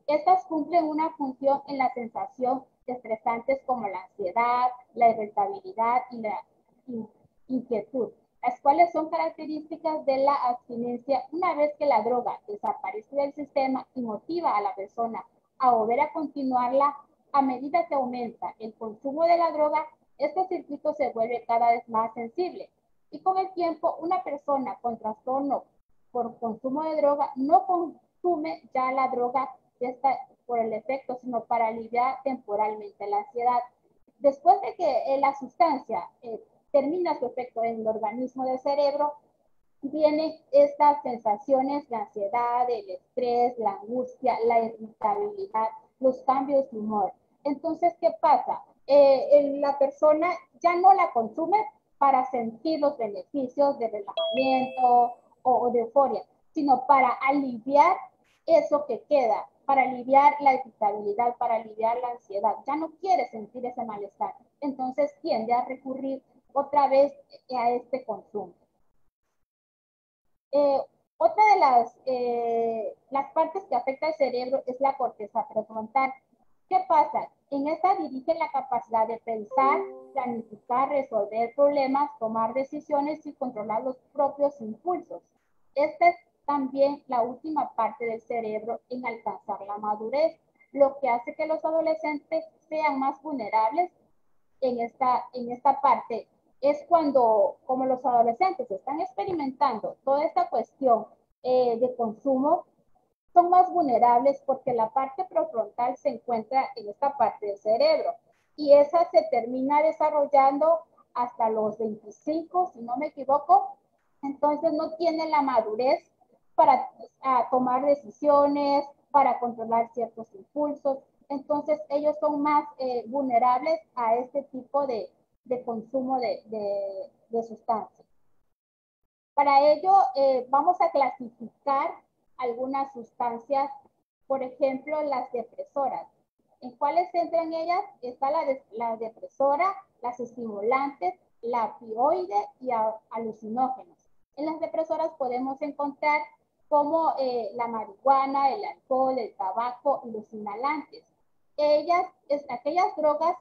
Estas cumplen una función en la sensación de estresantes como la ansiedad, la irritabilidad y la inquietud, las cuales son características de la abstinencia una vez que la droga desaparece del sistema y motiva a la persona a volver a continuarla. A medida que aumenta el consumo de la droga, este circuito se vuelve cada vez más sensible. Y con el tiempo, una persona con trastorno por consumo de droga no consume ya la droga por el efecto, sino para aliviar temporalmente la ansiedad. Después de que la sustancia termina su efecto en el organismo del cerebro, vienen estas sensaciones de ansiedad, el estrés, la angustia, la irritabilidad, los cambios de humor. Entonces, ¿qué pasa? La persona ya no la consume para sentir los beneficios de relajamiento o de euforia, sino para aliviar eso que queda, para aliviar la irritabilidad, para aliviar la ansiedad. Ya no quiere sentir ese malestar. Entonces tiende a recurrir otra vez a este consumo. Otra de las partes que afecta al cerebro es la corteza prefrontal. ¿Qué pasa? En esta dirige la capacidad de pensar, planificar, resolver problemas, tomar decisiones y controlar los propios impulsos. Esta es también la última parte del cerebro en alcanzar la madurez, lo que hace que los adolescentes sean más vulnerables en esta parte. Es cuando, como los adolescentes están experimentando toda esta cuestión de consumo, son más vulnerables porque la parte prefrontal se encuentra en esta parte del cerebro y esa se termina desarrollando hasta los 25, si no me equivoco. Entonces no tiene la madurez para tomar decisiones, para controlar ciertos impulsos. Entonces ellos son más vulnerables a este tipo de consumo de sustancias. Para ello vamos a clasificar algunas sustancias, por ejemplo, las depresoras. ¿En cuáles entran ellas? Está la depresora, las estimulantes, la opioide y alucinógenos. En las depresoras podemos encontrar como la marihuana, el alcohol, el tabaco y los inhalantes. Aquellas drogas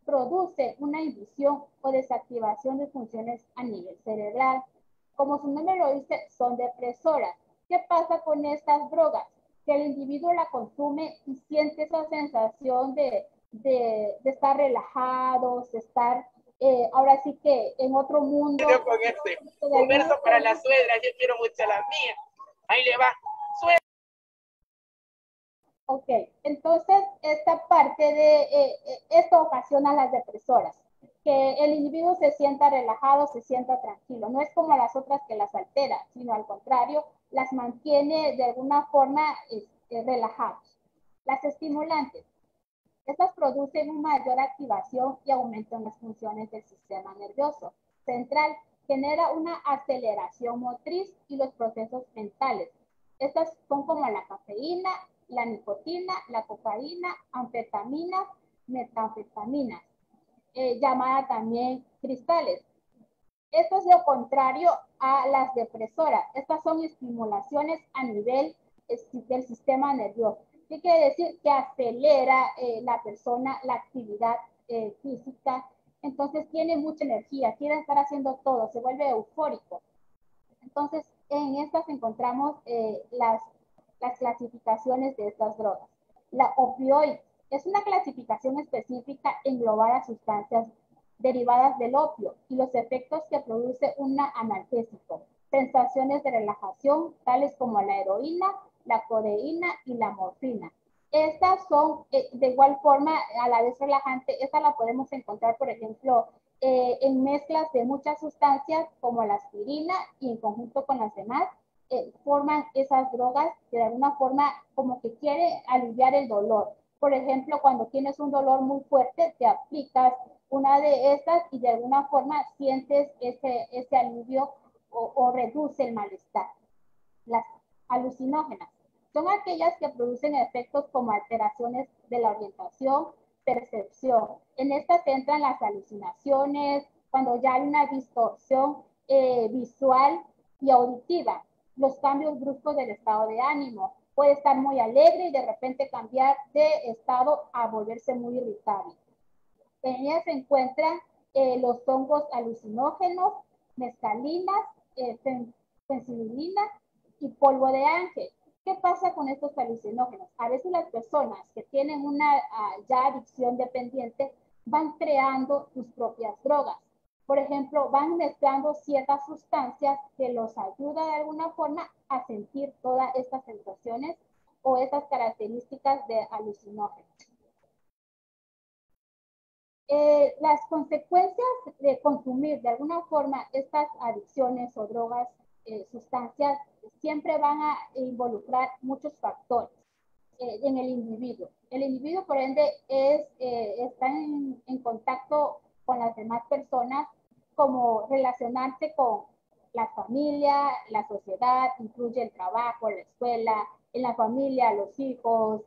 producen una inhibición o desactivación de funciones a nivel cerebral. Como su nombre lo dice, son depresoras. ¿Qué pasa con estas drogas? Que el individuo la consume y siente esa sensación de estar relajados, de estar ahora sí que en otro mundo. Con este converso para la suegra, yo quiero mucho a la mía. Ahí le va, suegra. Ok, entonces esta parte de esto ocasiona las depresoras, que el individuo se sienta relajado, se sienta tranquilo. No es como las otras que las altera, sino al contrario, las mantiene de alguna forma relajados. Las estimulantes, estas producen una mayor activación y aumento en las funciones del sistema nervioso central, genera una aceleración motriz y los procesos mentales. Estas son como la cafeína, la nicotina, la cocaína, anfetaminas, metanfetaminas, llamada también cristales. Esto es lo contrario a las depresoras. Estas son estimulaciones a nivel del sistema nervioso. ¿Qué quiere decir? Que acelera la persona la actividad física. Entonces tiene mucha energía, quiere estar haciendo todo, se vuelve eufórico. Entonces en estas encontramos las clasificaciones de estas drogas. La opioide es una clasificación específica englobada a sustancias derivadas del opio y los efectos que produce un analgésico. Sensaciones de relajación, tales como la heroína, la codeína y la morfina. Estas son de igual forma a la vez relajante. Esta la podemos encontrar, por ejemplo, en mezclas de muchas sustancias como la aspirina y en conjunto con las demás forman esas drogas que de alguna forma como que quiere aliviar el dolor. Por ejemplo, cuando tienes un dolor muy fuerte, te aplicas una de estas y de alguna forma sientes ese alivio o reduce el malestar. Las alucinógenas son aquellas que producen efectos como alteraciones de la orientación, percepción. En estas entran las alucinaciones, cuando ya hay una distorsión visual y auditiva, los cambios bruscos del estado de ánimo. Puede estar muy alegre y de repente cambiar de estado a volverse muy irritable. En ellas se encuentran los hongos alucinógenos, mescalinas, fensilina y polvo de ángel. ¿Qué pasa con estos alucinógenos? A veces las personas que tienen una ya adicción dependiente van creando sus propias drogas. Por ejemplo, van mezclando ciertas sustancias que los ayuda de alguna forma a sentir todas estas sensaciones o estas características de alucinógenos. Las consecuencias de consumir de alguna forma estas adicciones o drogas, sustancias, siempre van a involucrar muchos factores en el individuo. El individuo, por ende, está en contacto con las demás personas, como relacionarse con la familia, la sociedad, incluye el trabajo, la escuela, en la familia, los hijos,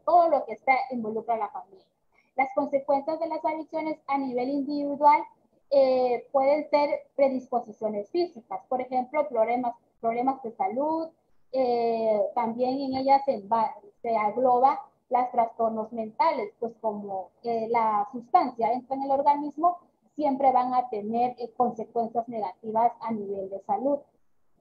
todo lo que está involucra a la familia. Las consecuencias de las adicciones a nivel individual pueden ser predisposiciones físicas, por ejemplo, problemas de salud, también en ellas se agloba los trastornos mentales, pues como la sustancia entra en el organismo, siempre van a tener consecuencias negativas a nivel de salud.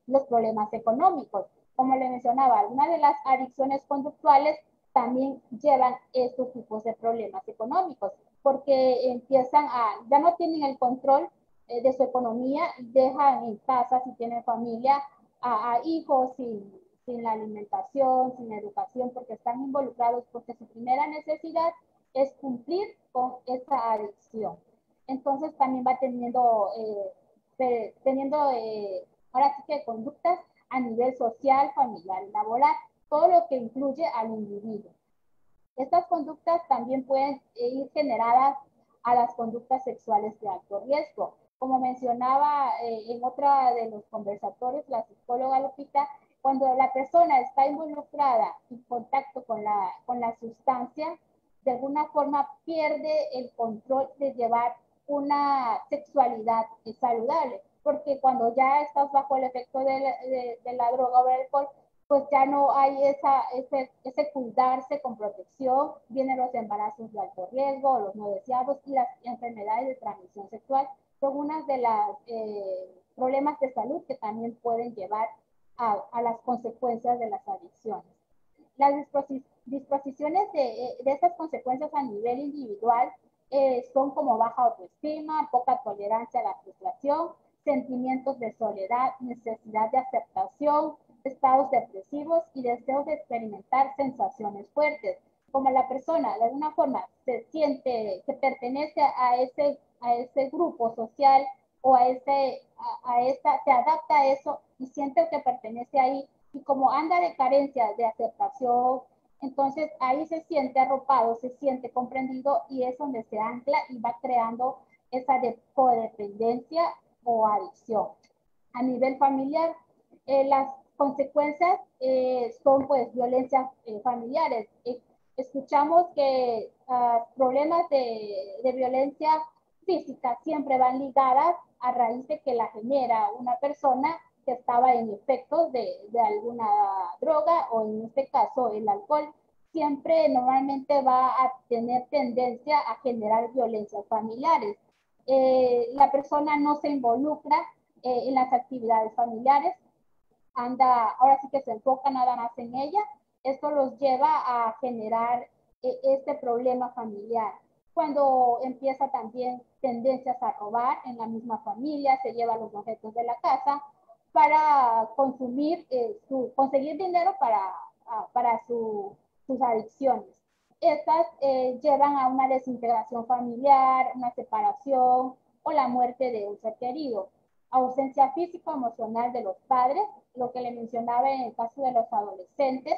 Los problemas económicos, como le mencionaba, algunas de las adicciones conductuales también llevan estos tipos de problemas económicos, porque ya no tienen el control de su economía, dejan en casa, si tienen familia, a hijos sin la alimentación, sin educación, porque están involucrados, porque su primera necesidad es cumplir con esa adicción. Entonces también va teniendo ahora sí que conductas a nivel social, familiar y laboral, todo lo que incluye al individuo. Estas conductas también pueden ir generadas a las conductas sexuales de alto riesgo. Como mencionaba en otra de los conversatorios, la psicóloga Lupita, cuando la persona está involucrada en contacto con la sustancia, de alguna forma pierde el control de llevar una sexualidad saludable, porque cuando ya estás bajo el efecto de la droga o el alcohol, pues ya no hay ese cuidarse con protección, vienen los embarazos de alto riesgo, los no deseados y las enfermedades de transmisión sexual, son unas de las problemas de salud que también pueden llevar a las consecuencias de las adicciones. Las disposiciones de estas consecuencias a nivel individual son como baja autoestima, poca tolerancia a la frustración, sentimientos de soledad, necesidad de aceptación, estados depresivos y deseos de experimentar sensaciones fuertes. Como la persona de alguna forma se siente que pertenece a ese grupo social o se adapta a eso y siente que pertenece ahí, y como anda de carencia de aceptación, entonces ahí se siente arropado, se siente comprendido y es donde se ancla y va creando esa codependencia o adicción. A nivel familiar, las consecuencias son pues violencias familiares. Escuchamos que problemas de violencia física siempre van ligadas a raíz de que la genera una persona que estaba en efectos de alguna droga o en este caso el alcohol, siempre normalmente va a tener tendencia a generar violencias familiares. La persona no se involucra en las actividades familiares, ahora sí que se enfoca nada más en ella, esto los lleva a generar este problema familiar. Cuando empieza también tendencias a robar en la misma familia, se lleva los objetos de la casa para conseguir dinero para sus adicciones. Estas llevan a una desintegración familiar, una separación o la muerte de un ser querido. Ausencia físico-emocional de los padres, lo que le mencionaba en el caso de los adolescentes,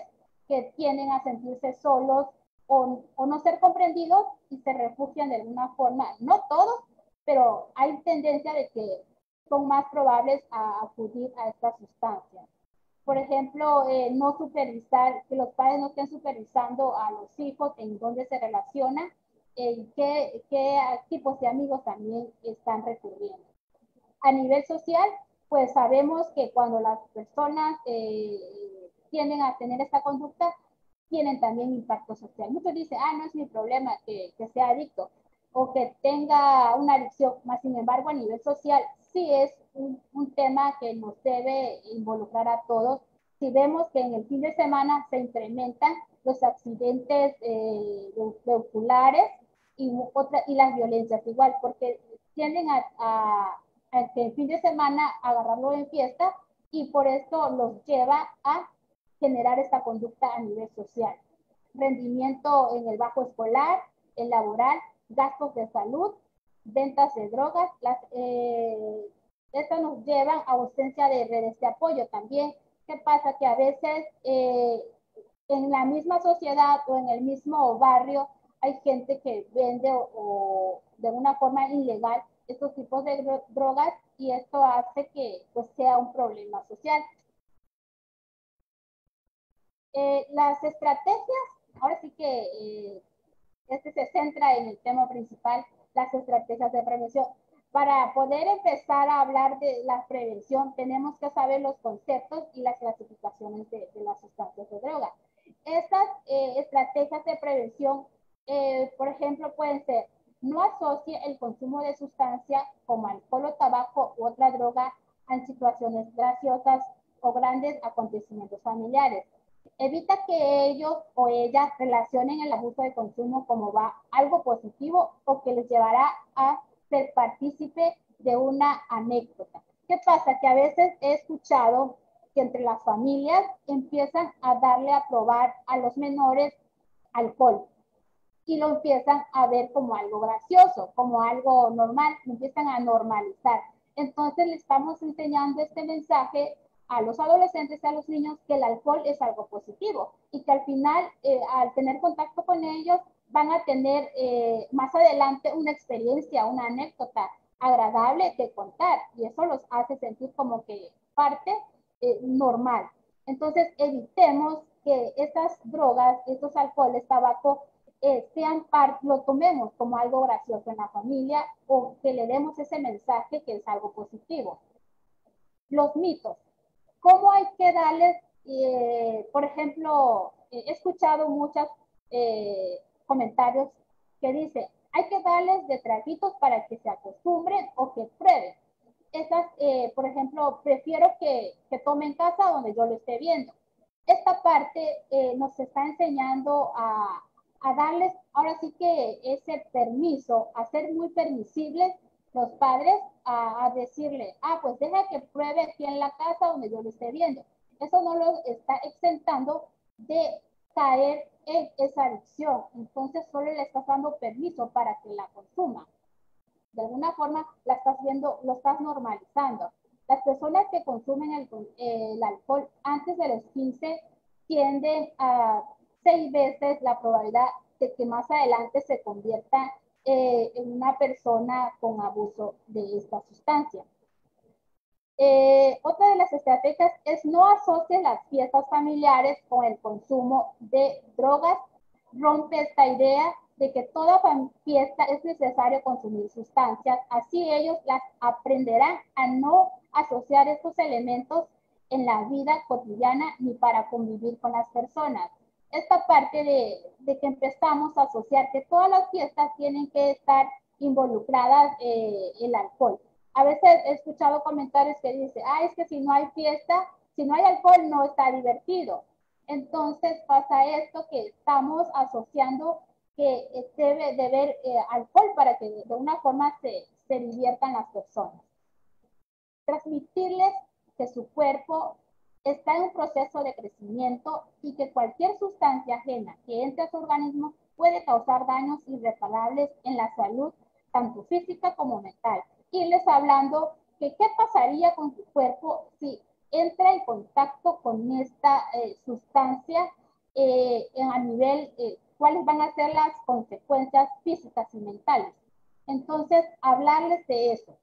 que tienden a sentirse solos o no ser comprendidos y se refugian de alguna forma, no todos, pero hay tendencia de que son más probables a acudir a estas sustancias. Por ejemplo, no supervisar, que los padres no estén supervisando a los hijos en dónde se relacionan, qué tipos de amigos también están recurriendo. A nivel social, pues sabemos que cuando las personas tienden a tener esta conducta, tienen también impacto social. Muchos dicen, no es mi problema que sea adicto o que tenga una adicción, más sin embargo a nivel social sí es un tema que nos debe involucrar a todos. Si vemos que en el fin de semana se incrementan los accidentes vehiculares y las violencias igual, porque tienden a que el fin de semana agarrarlo en fiesta y por esto los lleva a generar esta conducta a nivel social. Rendimiento en el bajo escolar, el laboral, gastos de salud, ventas de drogas, esto nos lleva a ausencia de redes de apoyo también. ¿Qué pasa? Que a veces en la misma sociedad o en el mismo barrio hay gente que vende o de una forma ilegal estos tipos de drogas y esto hace que pues, sea un problema social. Las estrategias, ahora sí que este se centra en el tema principal, las estrategias de prevención. Para poder empezar a hablar de la prevención, tenemos que saber los conceptos y las clasificaciones de las sustancias de droga. Estas estrategias de prevención, por ejemplo, pueden ser: no asocie el consumo de sustancia como alcohol o tabaco u otra droga en situaciones graciosas o grandes acontecimientos familiares. Evita que ellos o ellas relacionen el abuso de consumo como algo positivo o que les llevará a ser partícipe de una anécdota. ¿Qué pasa? Que a veces he escuchado que entre las familias empiezan a darle a probar a los menores alcohol y lo empiezan a ver como algo gracioso, como algo normal, lo empiezan a normalizar. Entonces le estamos enseñando este mensaje a los adolescentes y a los niños que el alcohol es algo positivo y que al final, al tener contacto con ellos, van a tener más adelante una experiencia, una anécdota agradable que contar, y eso los hace sentir como que parte normal. Entonces evitemos que estas drogas, estos alcoholes, tabaco, lo tomemos como algo gracioso en la familia, o que le demos ese mensaje que es algo positivo. Los mitos. ¿Cómo hay que darles? Por ejemplo, he escuchado muchos comentarios que dicen: hay que darles de traguitos para que se acostumbren o que prueben. Estas, por ejemplo, prefiero que tome en casa donde yo lo esté viendo. Esta parte nos está enseñando a darles, ahora sí que ese permiso, a ser muy permisibles los padres, a decirle: pues deja que pruebe aquí en la casa donde yo lo esté viendo. Eso no lo está exentando de caer en esa adicción. Entonces solo le estás dando permiso para que la consuma. De alguna forma la estás viendo, lo estás normalizando. Las personas que consumen el alcohol antes de los 15 tienden a 6 veces la probabilidad de que más adelante se convierta en una persona con abuso de esta sustancia. Otra de las estrategias es: no asocie las fiestas familiares con el consumo de drogas. Rompe esta idea de que toda fiesta es necesario consumir sustancias, así ellos las aprenderán a no asociar estos elementos en la vida cotidiana ni para convivir con las personas. Esta parte de que empezamos a asociar que todas las fiestas tienen que estar involucradas el alcohol. A veces he escuchado comentarios que dicen: es que si no hay fiesta, si no hay alcohol, no está divertido. Entonces pasa esto, que estamos asociando que debe de haber alcohol para que de una forma se diviertan las personas. Transmitirles que su cuerpo está en un proceso de crecimiento y que cualquier sustancia ajena que entre a su organismo puede causar daños irreparables en la salud, tanto física como mental. Irles hablando que qué pasaría con su cuerpo si entra en contacto con esta sustancia, a nivel, cuáles van a ser las consecuencias físicas y mentales. Entonces, hablarles de eso.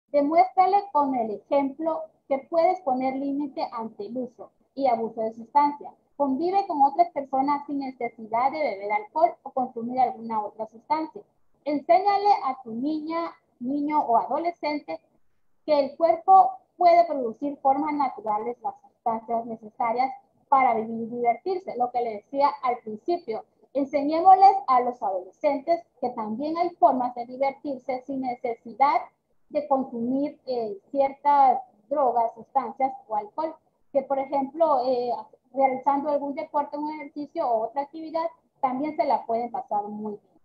Demuéstrale con el ejemplo que puedes poner límite ante el uso y abuso de sustancias. Convive con otras personas sin necesidad de beber alcohol o consumir alguna otra sustancia. Enséñale a tu niña, niño o adolescente que el cuerpo puede producir formas naturales las sustancias necesarias para vivir y divertirse. Lo que le decía al principio, enseñémosles a los adolescentes que también hay formas de divertirse sin necesidad de consumir ciertas drogas, sustancias o alcohol, que por ejemplo realizando algún deporte, un ejercicio o otra actividad, también se la pueden pasar muy bien.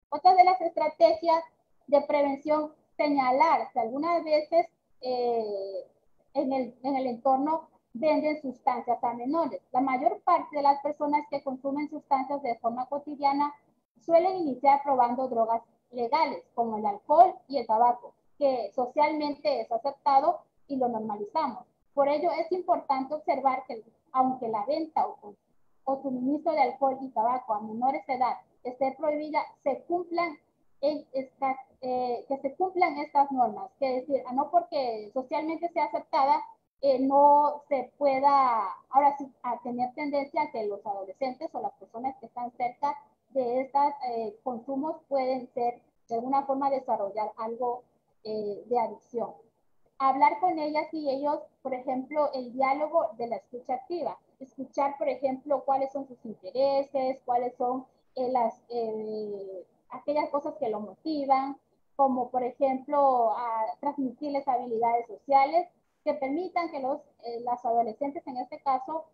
Otra de las estrategias de prevención: señalar que algunas veces en el entorno venden sustancias a menores. La mayor parte de las personas que consumen sustancias de forma cotidiana suelen iniciar probando drogas legales, como el alcohol y el tabaco, que socialmente es aceptado y lo normalizamos. Por ello es importante observar que, aunque la venta o suministro de alcohol y tabaco a menores de edad esté prohibida, que se cumplan estas normas. Que es decir, no porque socialmente sea aceptada, no se pueda, ahora sí, a tener tendencia a que los adolescentes o las personas que están cerca de estos consumos pueden ser, de alguna forma, desarrollar algo de adicción. Hablar con ellas y ellos, por ejemplo, el diálogo de la escucha activa. Escuchar, por ejemplo, cuáles son sus intereses, cuáles son aquellas cosas que lo motivan, como por ejemplo transmitirles habilidades sociales que permitan que las adolescentes en este caso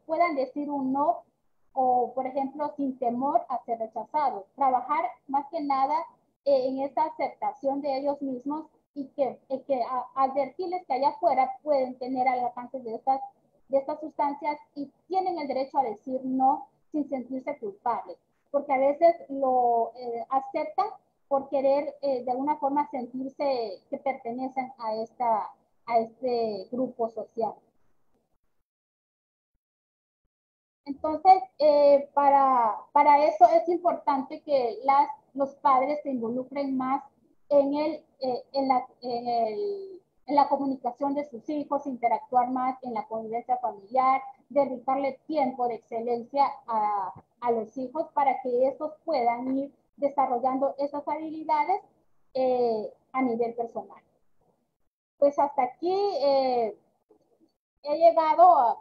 puedan decir un no o por ejemplo sin temor a ser rechazados. Trabajar más que nada en esa aceptación de ellos mismos y que advertirles que allá afuera pueden tener alcance de estas sustancias y tienen el derecho a decir no sin sentirse culpables, porque a veces lo aceptan por querer de alguna forma sentirse que pertenecen a este grupo social. Entonces, para eso es importante que los padres se involucren más en la comunicación de sus hijos, interactuar más en la convivencia familiar, dedicarle tiempo de excelencia a los hijos para que estos puedan ir desarrollando esas habilidades a nivel personal. Pues hasta aquí he llegado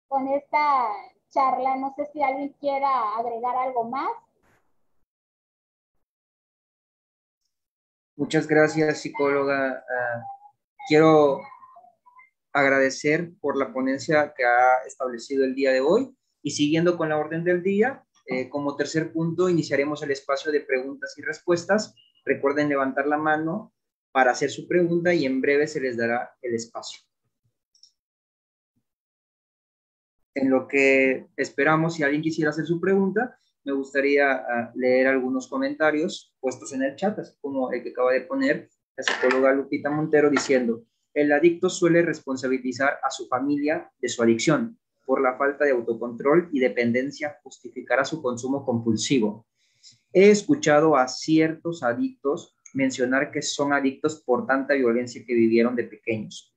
con esta charla. No sé si alguien quiera agregar algo más. Muchas gracias, psicóloga. Quiero agradecer por la ponencia que ha establecido el día de hoy y siguiendo con la orden del día, como tercer punto iniciaremos el espacio de preguntas y respuestas. Recuerden levantar la mano para hacer su pregunta y en breve se les dará el espacio. En lo que esperamos, si alguien quisiera hacer su pregunta, me gustaría leer algunos comentarios puestos en el chat, así como el que acaba de poner la psicóloga Lupita Montero diciendo: el adicto suele responsabilizar a su familia de su adicción. Por la falta de autocontrol y dependencia, justificará su consumo compulsivo. He escuchado a ciertos adictos mencionar que son adictos por tanta violencia que vivieron de pequeños.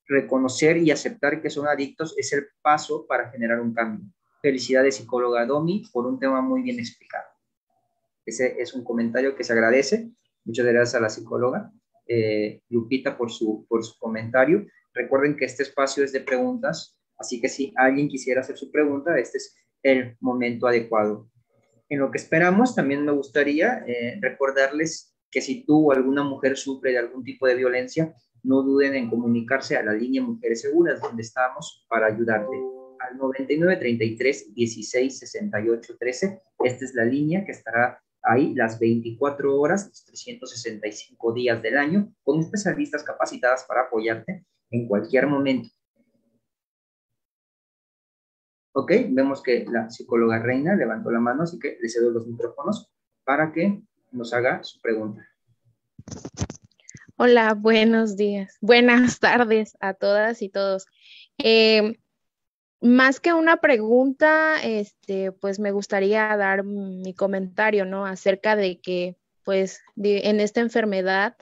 Reconocer y aceptar que son adictos es el paso para generar un cambio. Felicidades, psicóloga Domi, por un tema muy bien explicado. Ese es un comentario que se agradece. Muchas gracias a la psicóloga Lupita por su comentario. Recuerden que este espacio es de preguntas, así que si alguien quisiera hacer su pregunta, este es el momento adecuado. En lo que esperamos, también me gustaría recordarles que si tú o alguna mujer sufre de algún tipo de violencia, no duden en comunicarse a la línea Mujeres Seguras, donde estamos para ayudarte. Al 99 33 16 68 13. Esta es la línea que estará ahí las 24 horas, los 365 días del año, con especialistas capacitadas para apoyarte en cualquier momento. Ok, vemos que la psicóloga Reina levantó la mano, así que le cedo los micrófonos para que nos haga su pregunta. Hola, buenos días, buenas tardes a todas y todos. Más que una pregunta, pues me gustaría dar mi comentario, ¿no? Acerca de que, pues, en esta enfermedad,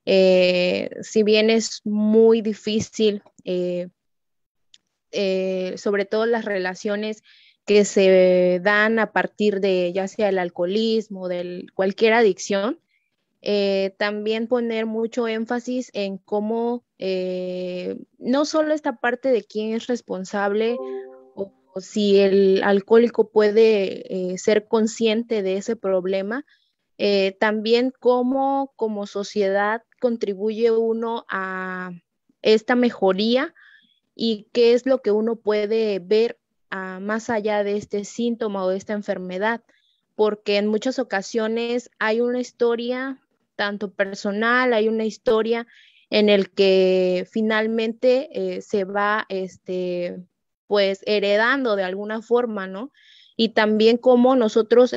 si bien es muy difícil, sobre todo las relaciones que se dan a partir de ya sea el alcoholismo, de cualquier adicción, también poner mucho énfasis en cómo no solo esta parte de quién es responsable o si el alcohólico puede ser consciente de ese problema, también cómo como sociedad contribuye uno a esta mejoría y qué es lo que uno puede ver más allá de este síntoma o de esta enfermedad, porque en muchas ocasiones hay una historia tanto personal, hay una historia en el que finalmente se va pues heredando de alguna forma, ¿no? Y también cómo nosotros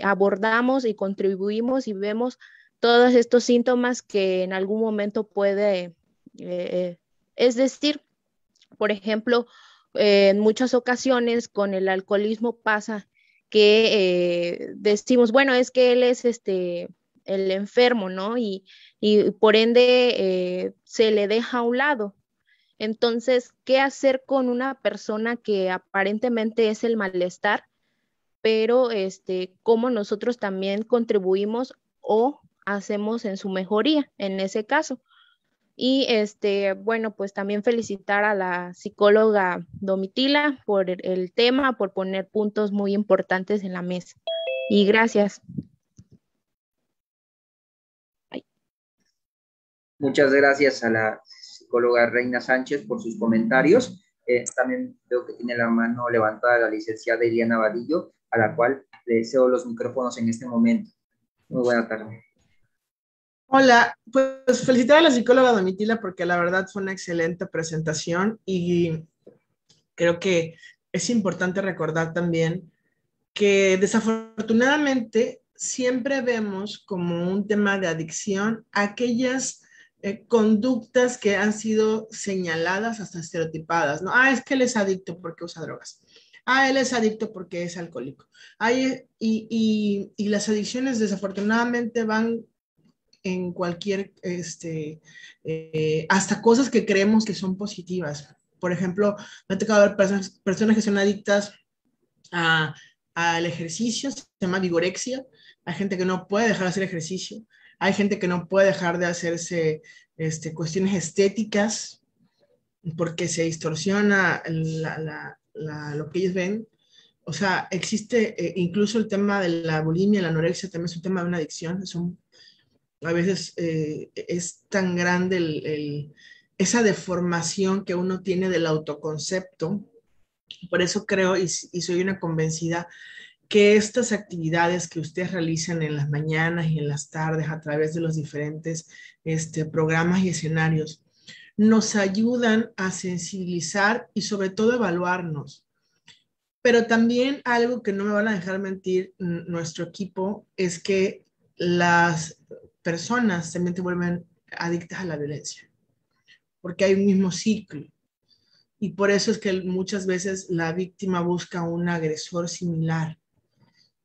abordamos y contribuimos y vemos todos estos síntomas que en algún momento puede, es decir, por ejemplo, en muchas ocasiones con el alcoholismo pasa que decimos, bueno, es que él es el enfermo, ¿no? Y por ende se le deja a un lado. Entonces, ¿qué hacer con una persona que aparentemente es el malestar, pero cómo nosotros también contribuimos o hacemos en su mejoría en ese caso? Y bueno, pues también felicitar a la psicóloga Domitila por el tema, por poner puntos muy importantes en la mesa. Y gracias. Ay. Muchas gracias a la psicóloga Reina Sánchez por sus comentarios. También veo que tiene la mano levantada la licenciada Eliana Vadillo, a la cual le deseo los micrófonos en este momento. Muy buena tarde. Hola, pues felicitar a la psicóloga Domitila porque la verdad fue una excelente presentación y creo que es importante recordar también que desafortunadamente siempre vemos como un tema de adicción aquellas conductas que han sido señaladas hasta estereotipadas, ¿no? Ah, es que él es adicto porque usa drogas. Ah, él es adicto porque es alcohólico. Y las adicciones desafortunadamente van en cualquier, hasta cosas que creemos que son positivas. Por ejemplo, me ha tocado ver personas que son adictas a, al ejercicio, se llama vigorexia. Hay gente que no puede dejar de hacer ejercicio. Hay gente que no puede dejar de hacerse cuestiones estéticas porque se distorsiona lo que ellos ven. O sea, existe incluso el tema de la bulimia, la anorexia, también es un tema de una adicción. A veces es tan grande esa deformación que uno tiene del autoconcepto. Por eso creo y soy una convencida que estas actividades que ustedes realizan en las mañanas y en las tardes a través de los diferentes programas y escenarios nos ayudan a sensibilizar y sobre todo evaluarnos. Pero también algo que no me van a dejar mentir nuestro equipo es que las personas también te vuelven adictas a la violencia, porque hay un mismo ciclo. Y por eso es que muchas veces la víctima busca un agresor similar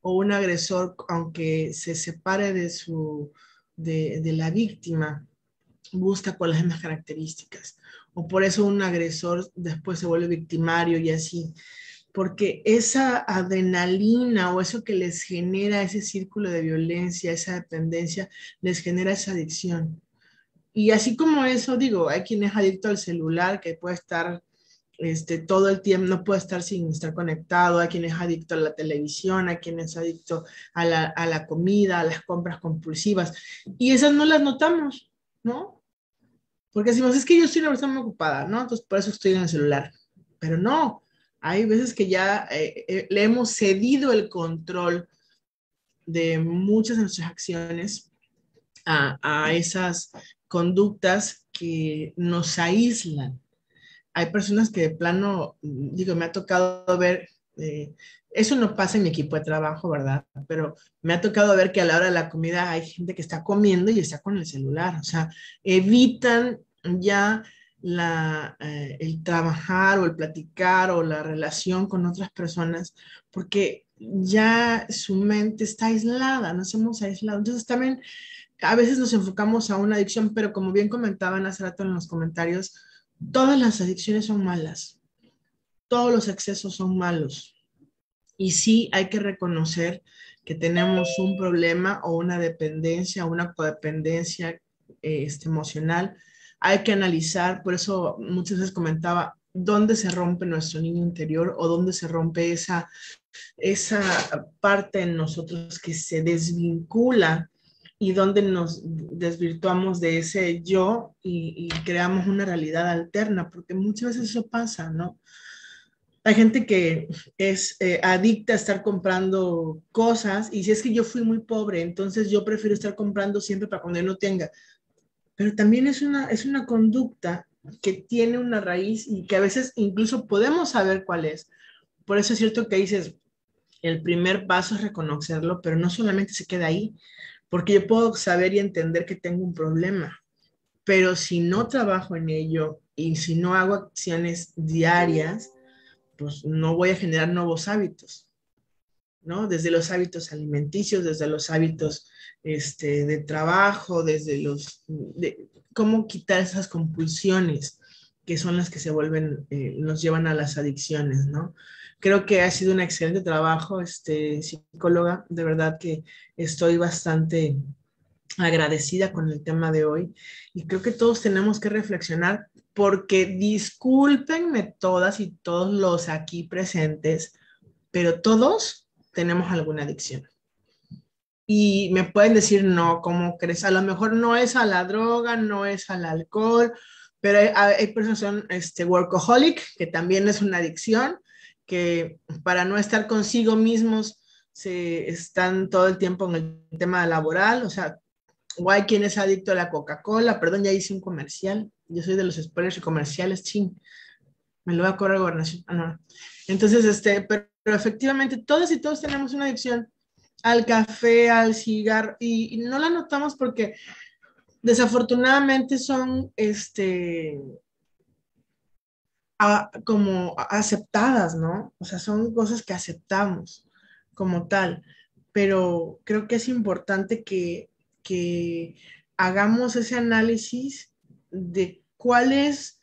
o un agresor, aunque se separe de la víctima, busca con las mismas características. O por eso un agresor después se vuelve victimario y así. Porque esa adrenalina o eso que les genera ese círculo de violencia, esa dependencia, les genera esa adicción. Y así como eso, digo, hay quien es adicto al celular, que puede estar todo el tiempo, no puede estar sin estar conectado, hay quien es adicto a la televisión, hay quien es adicto a la comida, a las compras compulsivas, y esas no las notamos, ¿no? Porque decimos, es que yo soy una persona muy ocupada, ¿no? Entonces por eso estoy en el celular, pero no, hay veces que ya le hemos cedido el control de muchas de nuestras acciones a esas conductas que nos aíslan. Hay personas que de plano, digo, me ha tocado ver, eso no pasa en mi equipo de trabajo, ¿verdad? Pero me ha tocado ver que a la hora de la comida hay gente que está comiendo y está con el celular, o sea, evitan ya el trabajar o el platicar o la relación con otras personas porque ya su mente está aislada, nos hemos aislado. Entonces también a veces nos enfocamos a una adicción, pero como bien comentaban hace rato en los comentarios, todas las adicciones son malas, todos los excesos son malos. Y sí hay que reconocer que tenemos un problema o una dependencia o una codependencia emocional. Hay que analizar, por eso muchas veces comentaba, dónde se rompe nuestro niño interior o dónde se rompe esa parte en nosotros que se desvincula y donde nos desvirtuamos de ese yo y creamos una realidad alterna, porque muchas veces eso pasa, ¿no? Hay gente que es adicta a estar comprando cosas y si es que yo fui muy pobre, entonces yo prefiero estar comprando siempre para cuando yo no tenga. Pero también es una conducta que tiene una raíz y que a veces incluso podemos saber cuál es. Por eso es cierto que dices, el primer paso es reconocerlo, pero no solamente se queda ahí, porque yo puedo saber y entender que tengo un problema, pero si no trabajo en ello y si no hago acciones diarias, pues no voy a generar nuevos hábitos. ¿no? Desde los hábitos alimenticios, desde los hábitos de trabajo, desde cómo quitar esas compulsiones que son las que se vuelven, nos llevan a las adicciones, ¿no? Creo que ha sido un excelente trabajo, psicóloga, de verdad que estoy bastante agradecida con el tema de hoy y creo que todos tenemos que reflexionar porque discúlpenme todas y todos los aquí presentes, pero todos tenemos alguna adicción. Y me pueden decir, no, ¿cómo crees? A lo mejor no es a la droga, no es al alcohol, pero hay personas que son workaholic, que también es una adicción, que para no estar consigo mismos se están todo el tiempo en el tema laboral, o sea, o hay quien es adicto a la Coca-Cola, perdón, ya hice un comercial, yo soy de los spoilers y comerciales, ching, me lo va a cobrar Gobernación. Ah, no. Entonces, pero efectivamente todos y todos tenemos una adicción al café, al cigarro, y no la notamos porque desafortunadamente son como aceptadas, ¿no? O sea, son cosas que aceptamos como tal, pero creo que es importante que hagamos ese análisis de cuál es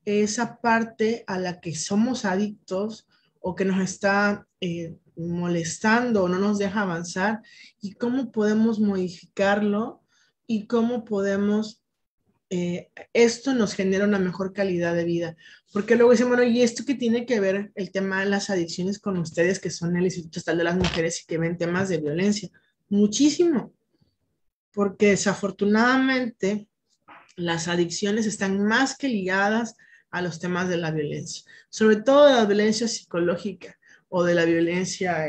esa parte a la que somos adictos o que nos está molestando o no nos deja avanzar y cómo podemos modificarlo y cómo podemos, esto nos genera una mejor calidad de vida. Porque luego dicen, bueno, ¿y esto qué tiene que ver el tema de las adicciones con ustedes que son el Instituto Estatal de las Mujeres y que ven temas de violencia? Muchísimo, porque desafortunadamente las adicciones están más que ligadas a los temas de la violencia, sobre todo de la violencia psicológica o de la violencia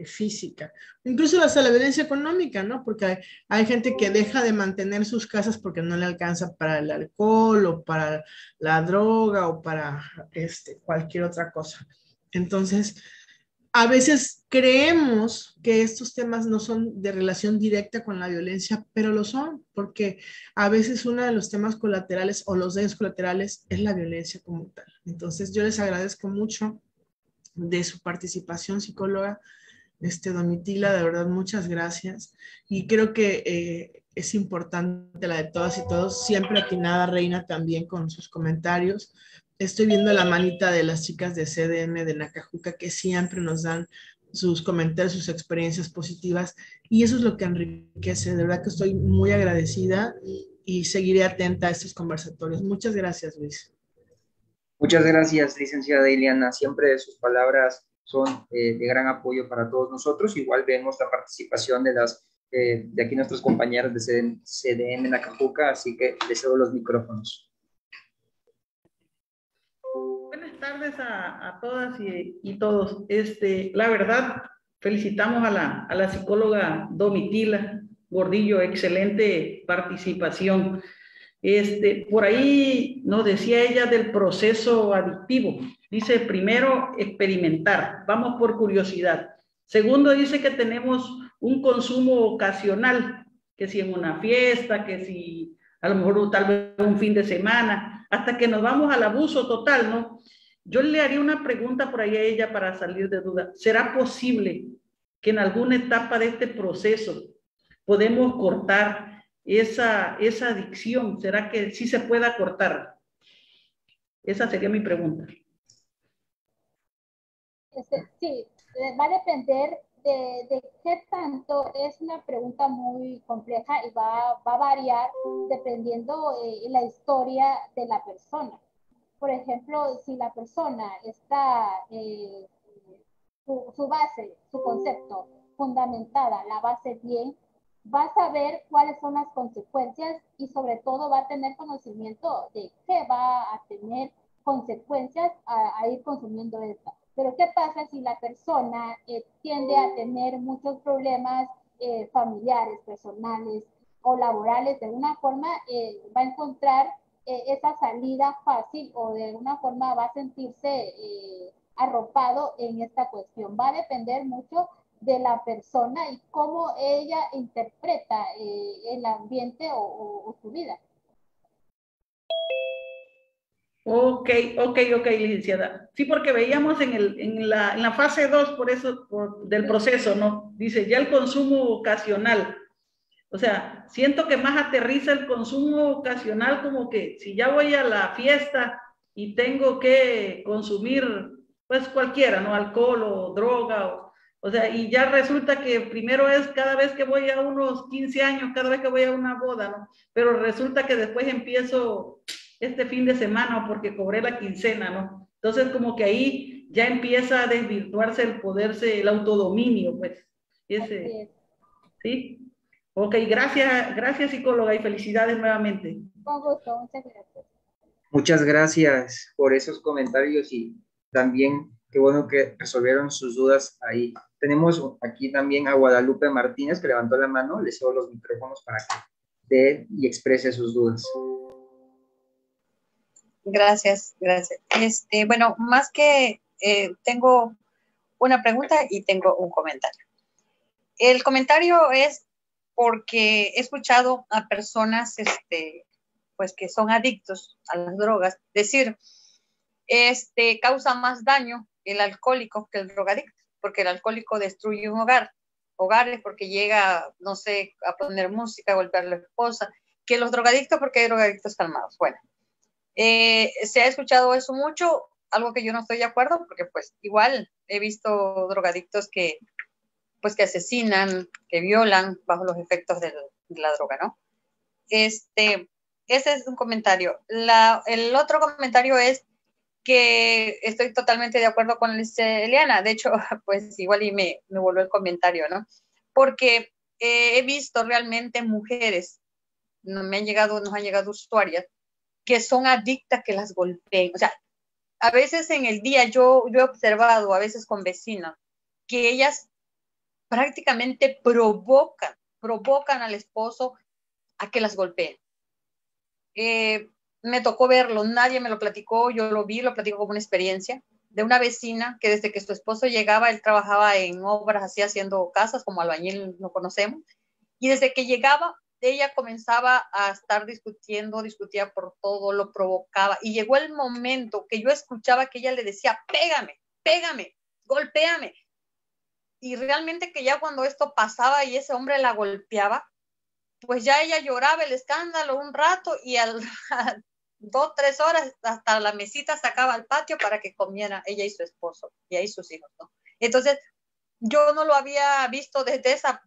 física, incluso hasta la violencia económica, ¿no? Porque hay gente que deja de mantener sus casas porque no le alcanza para el alcohol o para la droga o para cualquier otra cosa. Entonces, a veces creemos que estos temas no son de relación directa con la violencia, pero lo son, porque a veces uno de los temas colaterales o los daños colaterales es la violencia como tal. Entonces, yo les agradezco mucho de su participación, psicóloga, Domitila, de verdad, muchas gracias. Y creo que es importante la de todas y todos, siempre atinada Reina también con sus comentarios. Estoy viendo la manita de las chicas de CDM de Nacajuca que siempre nos dan sus comentarios, sus experiencias positivas y eso es lo que enriquece. De verdad que estoy muy agradecida y seguiré atenta a estos conversatorios. Muchas gracias, Luis. Muchas gracias, licenciada Ileana. Siempre sus palabras son de gran apoyo para todos nosotros. Igual vemos la participación de aquí nuestros compañeros de CDM Nacajuca, así que les cedo los micrófonos. Buenas tardes a todas y todos. La verdad, felicitamos a la psicóloga Domitila Gordillo, excelente participación. Por ahí nos decía ella del proceso adictivo. Dice, primero, experimentar. Vamos por curiosidad. Segundo, dice que tenemos un consumo ocasional, que si en una fiesta, que si a lo mejor tal vez un fin de semana, hasta que nos vamos al abuso total, ¿no? Yo le haría una pregunta por ahí a ella para salir de duda. ¿Será posible que en alguna etapa de este proceso podemos cortar esa adicción? ¿Será que sí se pueda cortar? Esa sería mi pregunta. Sí, va a depender de qué tanto. Es una pregunta muy compleja y va a variar dependiendo la historia de la persona. Por ejemplo, si la persona está, su base, su concepto fundamentada, la base bien, va a saber cuáles son las consecuencias y sobre todo va a tener conocimiento de qué va a tener consecuencias a ir consumiendo esto. Pero ¿qué pasa si la persona tiende a tener muchos problemas familiares, personales o laborales? De una forma va a encontrar esa salida fácil o de alguna forma va a sentirse arropado en esta cuestión. Va a depender mucho de la persona y cómo ella interpreta el ambiente o su vida. Ok, licenciada. Sí, porque veíamos en la fase 2, por eso, del proceso, ¿no? Dice, ya el consumo ocasional. O sea, siento que más aterriza el consumo ocasional, como que si ya voy a la fiesta y tengo que consumir, pues cualquiera, ¿no? Alcohol o droga, o sea, y ya resulta que primero es cada vez que voy a unos 15 años, cada vez que voy a una boda, ¿no? Pero resulta que después empiezo este fin de semana porque cobré la quincena, ¿no? Entonces como que ahí ya empieza a desvirtuarse el poderse, el autodominio, pues. Ese, ¿sí? Ok, gracias psicóloga y felicidades nuevamente. Con gusto, muchas gracias. Muchas gracias por esos comentarios y también qué bueno que resolvieron sus dudas ahí. Tenemos aquí también a Guadalupe Martínez que levantó la mano, le cedo los micrófonos para que dé y exprese sus dudas. Gracias. Bueno, más que tengo una pregunta y tengo un comentario. El comentario es porque he escuchado a personas, pues que son adictos a las drogas, decir, causa más daño el alcohólico que el drogadicto, porque el alcohólico destruye un hogares porque llega, no sé, a poner música, a golpear a la esposa, que los drogadictos porque hay drogadictos calmados. Bueno, se ha escuchado eso mucho, algo que yo no estoy de acuerdo, porque pues igual he visto drogadictos que asesinan, que violan bajo los efectos de la droga, ¿no? Ese es un comentario. El otro comentario es que estoy totalmente de acuerdo con Eliana. De hecho, pues igual y me volvió el comentario, ¿no? Porque he visto realmente mujeres, nos han llegado usuarias que son adictas, que las golpeen. O sea, a veces en el día yo he observado, a veces con vecinos, que ellas prácticamente provocan al esposo a que las golpeen. Me tocó verlo, nadie me lo platicó, yo lo platico como una experiencia de una vecina que desde que su esposo llegaba, él trabajaba en obras así haciendo casas, como albañil lo conocemos, y desde que llegaba, ella comenzaba a estar discutía por todo, lo provocaba, y llegó el momento que yo escuchaba que ella le decía, pégame, golpéame, y realmente que ya cuando esto pasaba y ese hombre la golpeaba, pues ya ella lloraba el escándalo un rato y a 2, 3 horas hasta la mesita sacaba al patio para que comiera ella y su esposo y ahí sus hijos, ¿no? Entonces, yo no lo había visto desde esa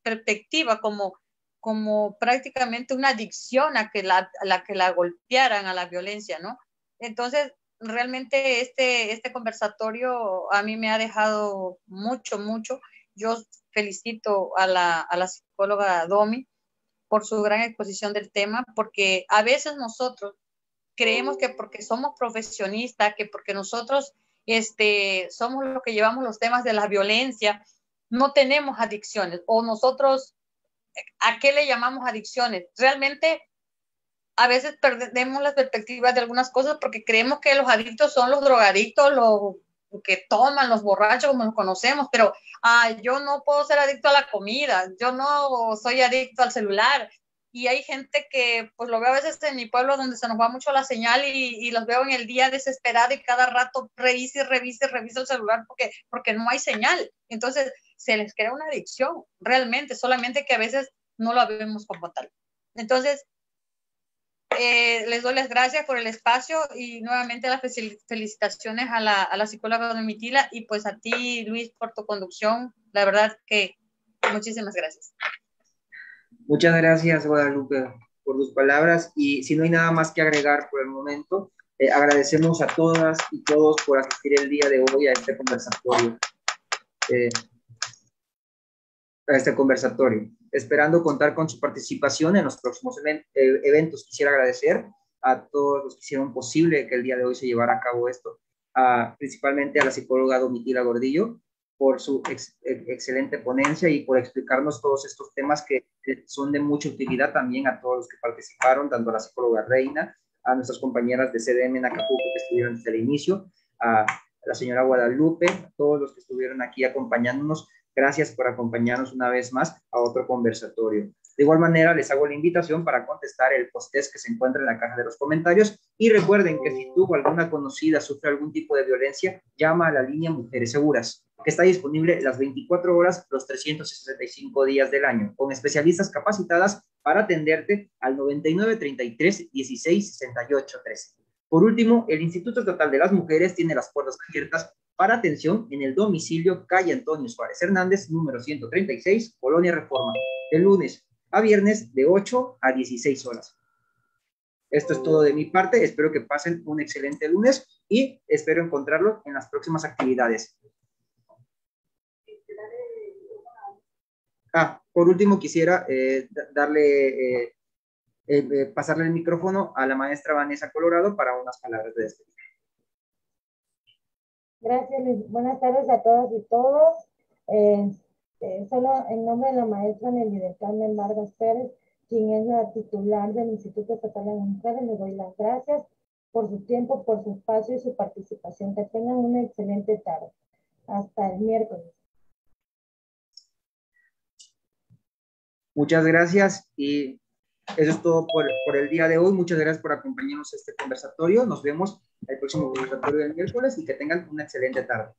perspectiva como prácticamente una adicción a que la golpearan, a la violencia, ¿no? Entonces, realmente este conversatorio a mí me ha dejado mucho. Yo felicito a la psicóloga Domi por su gran exposición del tema, porque a veces nosotros creemos que porque somos profesionistas, que porque nosotros somos los que llevamos los temas de la violencia, no tenemos adicciones, o nosotros, ¿a qué le llamamos adicciones? Realmente, a veces perdemos las perspectivas de algunas cosas porque creemos que los adictos son los drogadictos, los que toman, los borrachos, como los conocemos, pero yo no puedo ser adicto a la comida, yo no soy adicto al celular. Y hay gente que, pues lo veo a veces en mi pueblo donde se nos va mucho la señal y los veo en el día desesperado y cada rato revisa el celular porque no hay señal. Entonces se les crea una adicción realmente, solamente que a veces no lo vemos como tal. Entonces, les doy las gracias por el espacio y nuevamente las felicitaciones a la psicóloga Domitila y pues a ti, Luis, por tu conducción. La verdad que muchísimas gracias. Muchas gracias, Guadalupe, por tus palabras y si no hay nada más que agregar por el momento, agradecemos a todas y todos por asistir el día de hoy a este conversatorio. Esperando contar con su participación en los próximos eventos. Quisiera agradecer a todos los que hicieron posible que el día de hoy se llevara a cabo esto, principalmente a la psicóloga Domitila Gordillo por su excelente ponencia y por explicarnos todos estos temas que son de mucha utilidad también a todos los que participaron, tanto a la psicóloga Reina, a nuestras compañeras de CDM en Acapulco que estuvieron desde el inicio, a la señora Guadalupe, a todos los que estuvieron aquí acompañándonos. Gracias por acompañarnos una vez más a otro conversatorio. De igual manera, les hago la invitación para contestar el post-test que se encuentra en la caja de los comentarios. Y recuerden que si tú o alguna conocida sufre algún tipo de violencia, llama a la línea Mujeres Seguras, que está disponible las 24 horas, los 365 días del año, con especialistas capacitadas para atenderte al 99 33 16 68 13. Por último, el Instituto Estatal de las Mujeres tiene las puertas abiertas para atención en el domicilio calle Antonio Suárez Hernández, número 136, Colonia Reforma, de lunes a viernes de 8 a 16 horas. Esto es todo de mi parte. Espero que pasen un excelente lunes y espero encontrarlos en las próximas actividades. Por último, quisiera pasarle el micrófono a la maestra Vanessa Colorado para unas palabras de despedida. Gracias, Luis. Buenas tardes a todas y todos. Solo en nombre de la maestra Nelly del Carmen Vargas Pérez, quien es la titular del Instituto Estatal de las Mujeres, le doy las gracias por su tiempo, por su espacio y su participación. Que tengan una excelente tarde. Hasta el miércoles. Muchas gracias y eso es todo por el día de hoy. Muchas gracias por acompañarnos a este conversatorio. Nos vemos el próximo conversatorio del miércoles y que tengan una excelente tarde.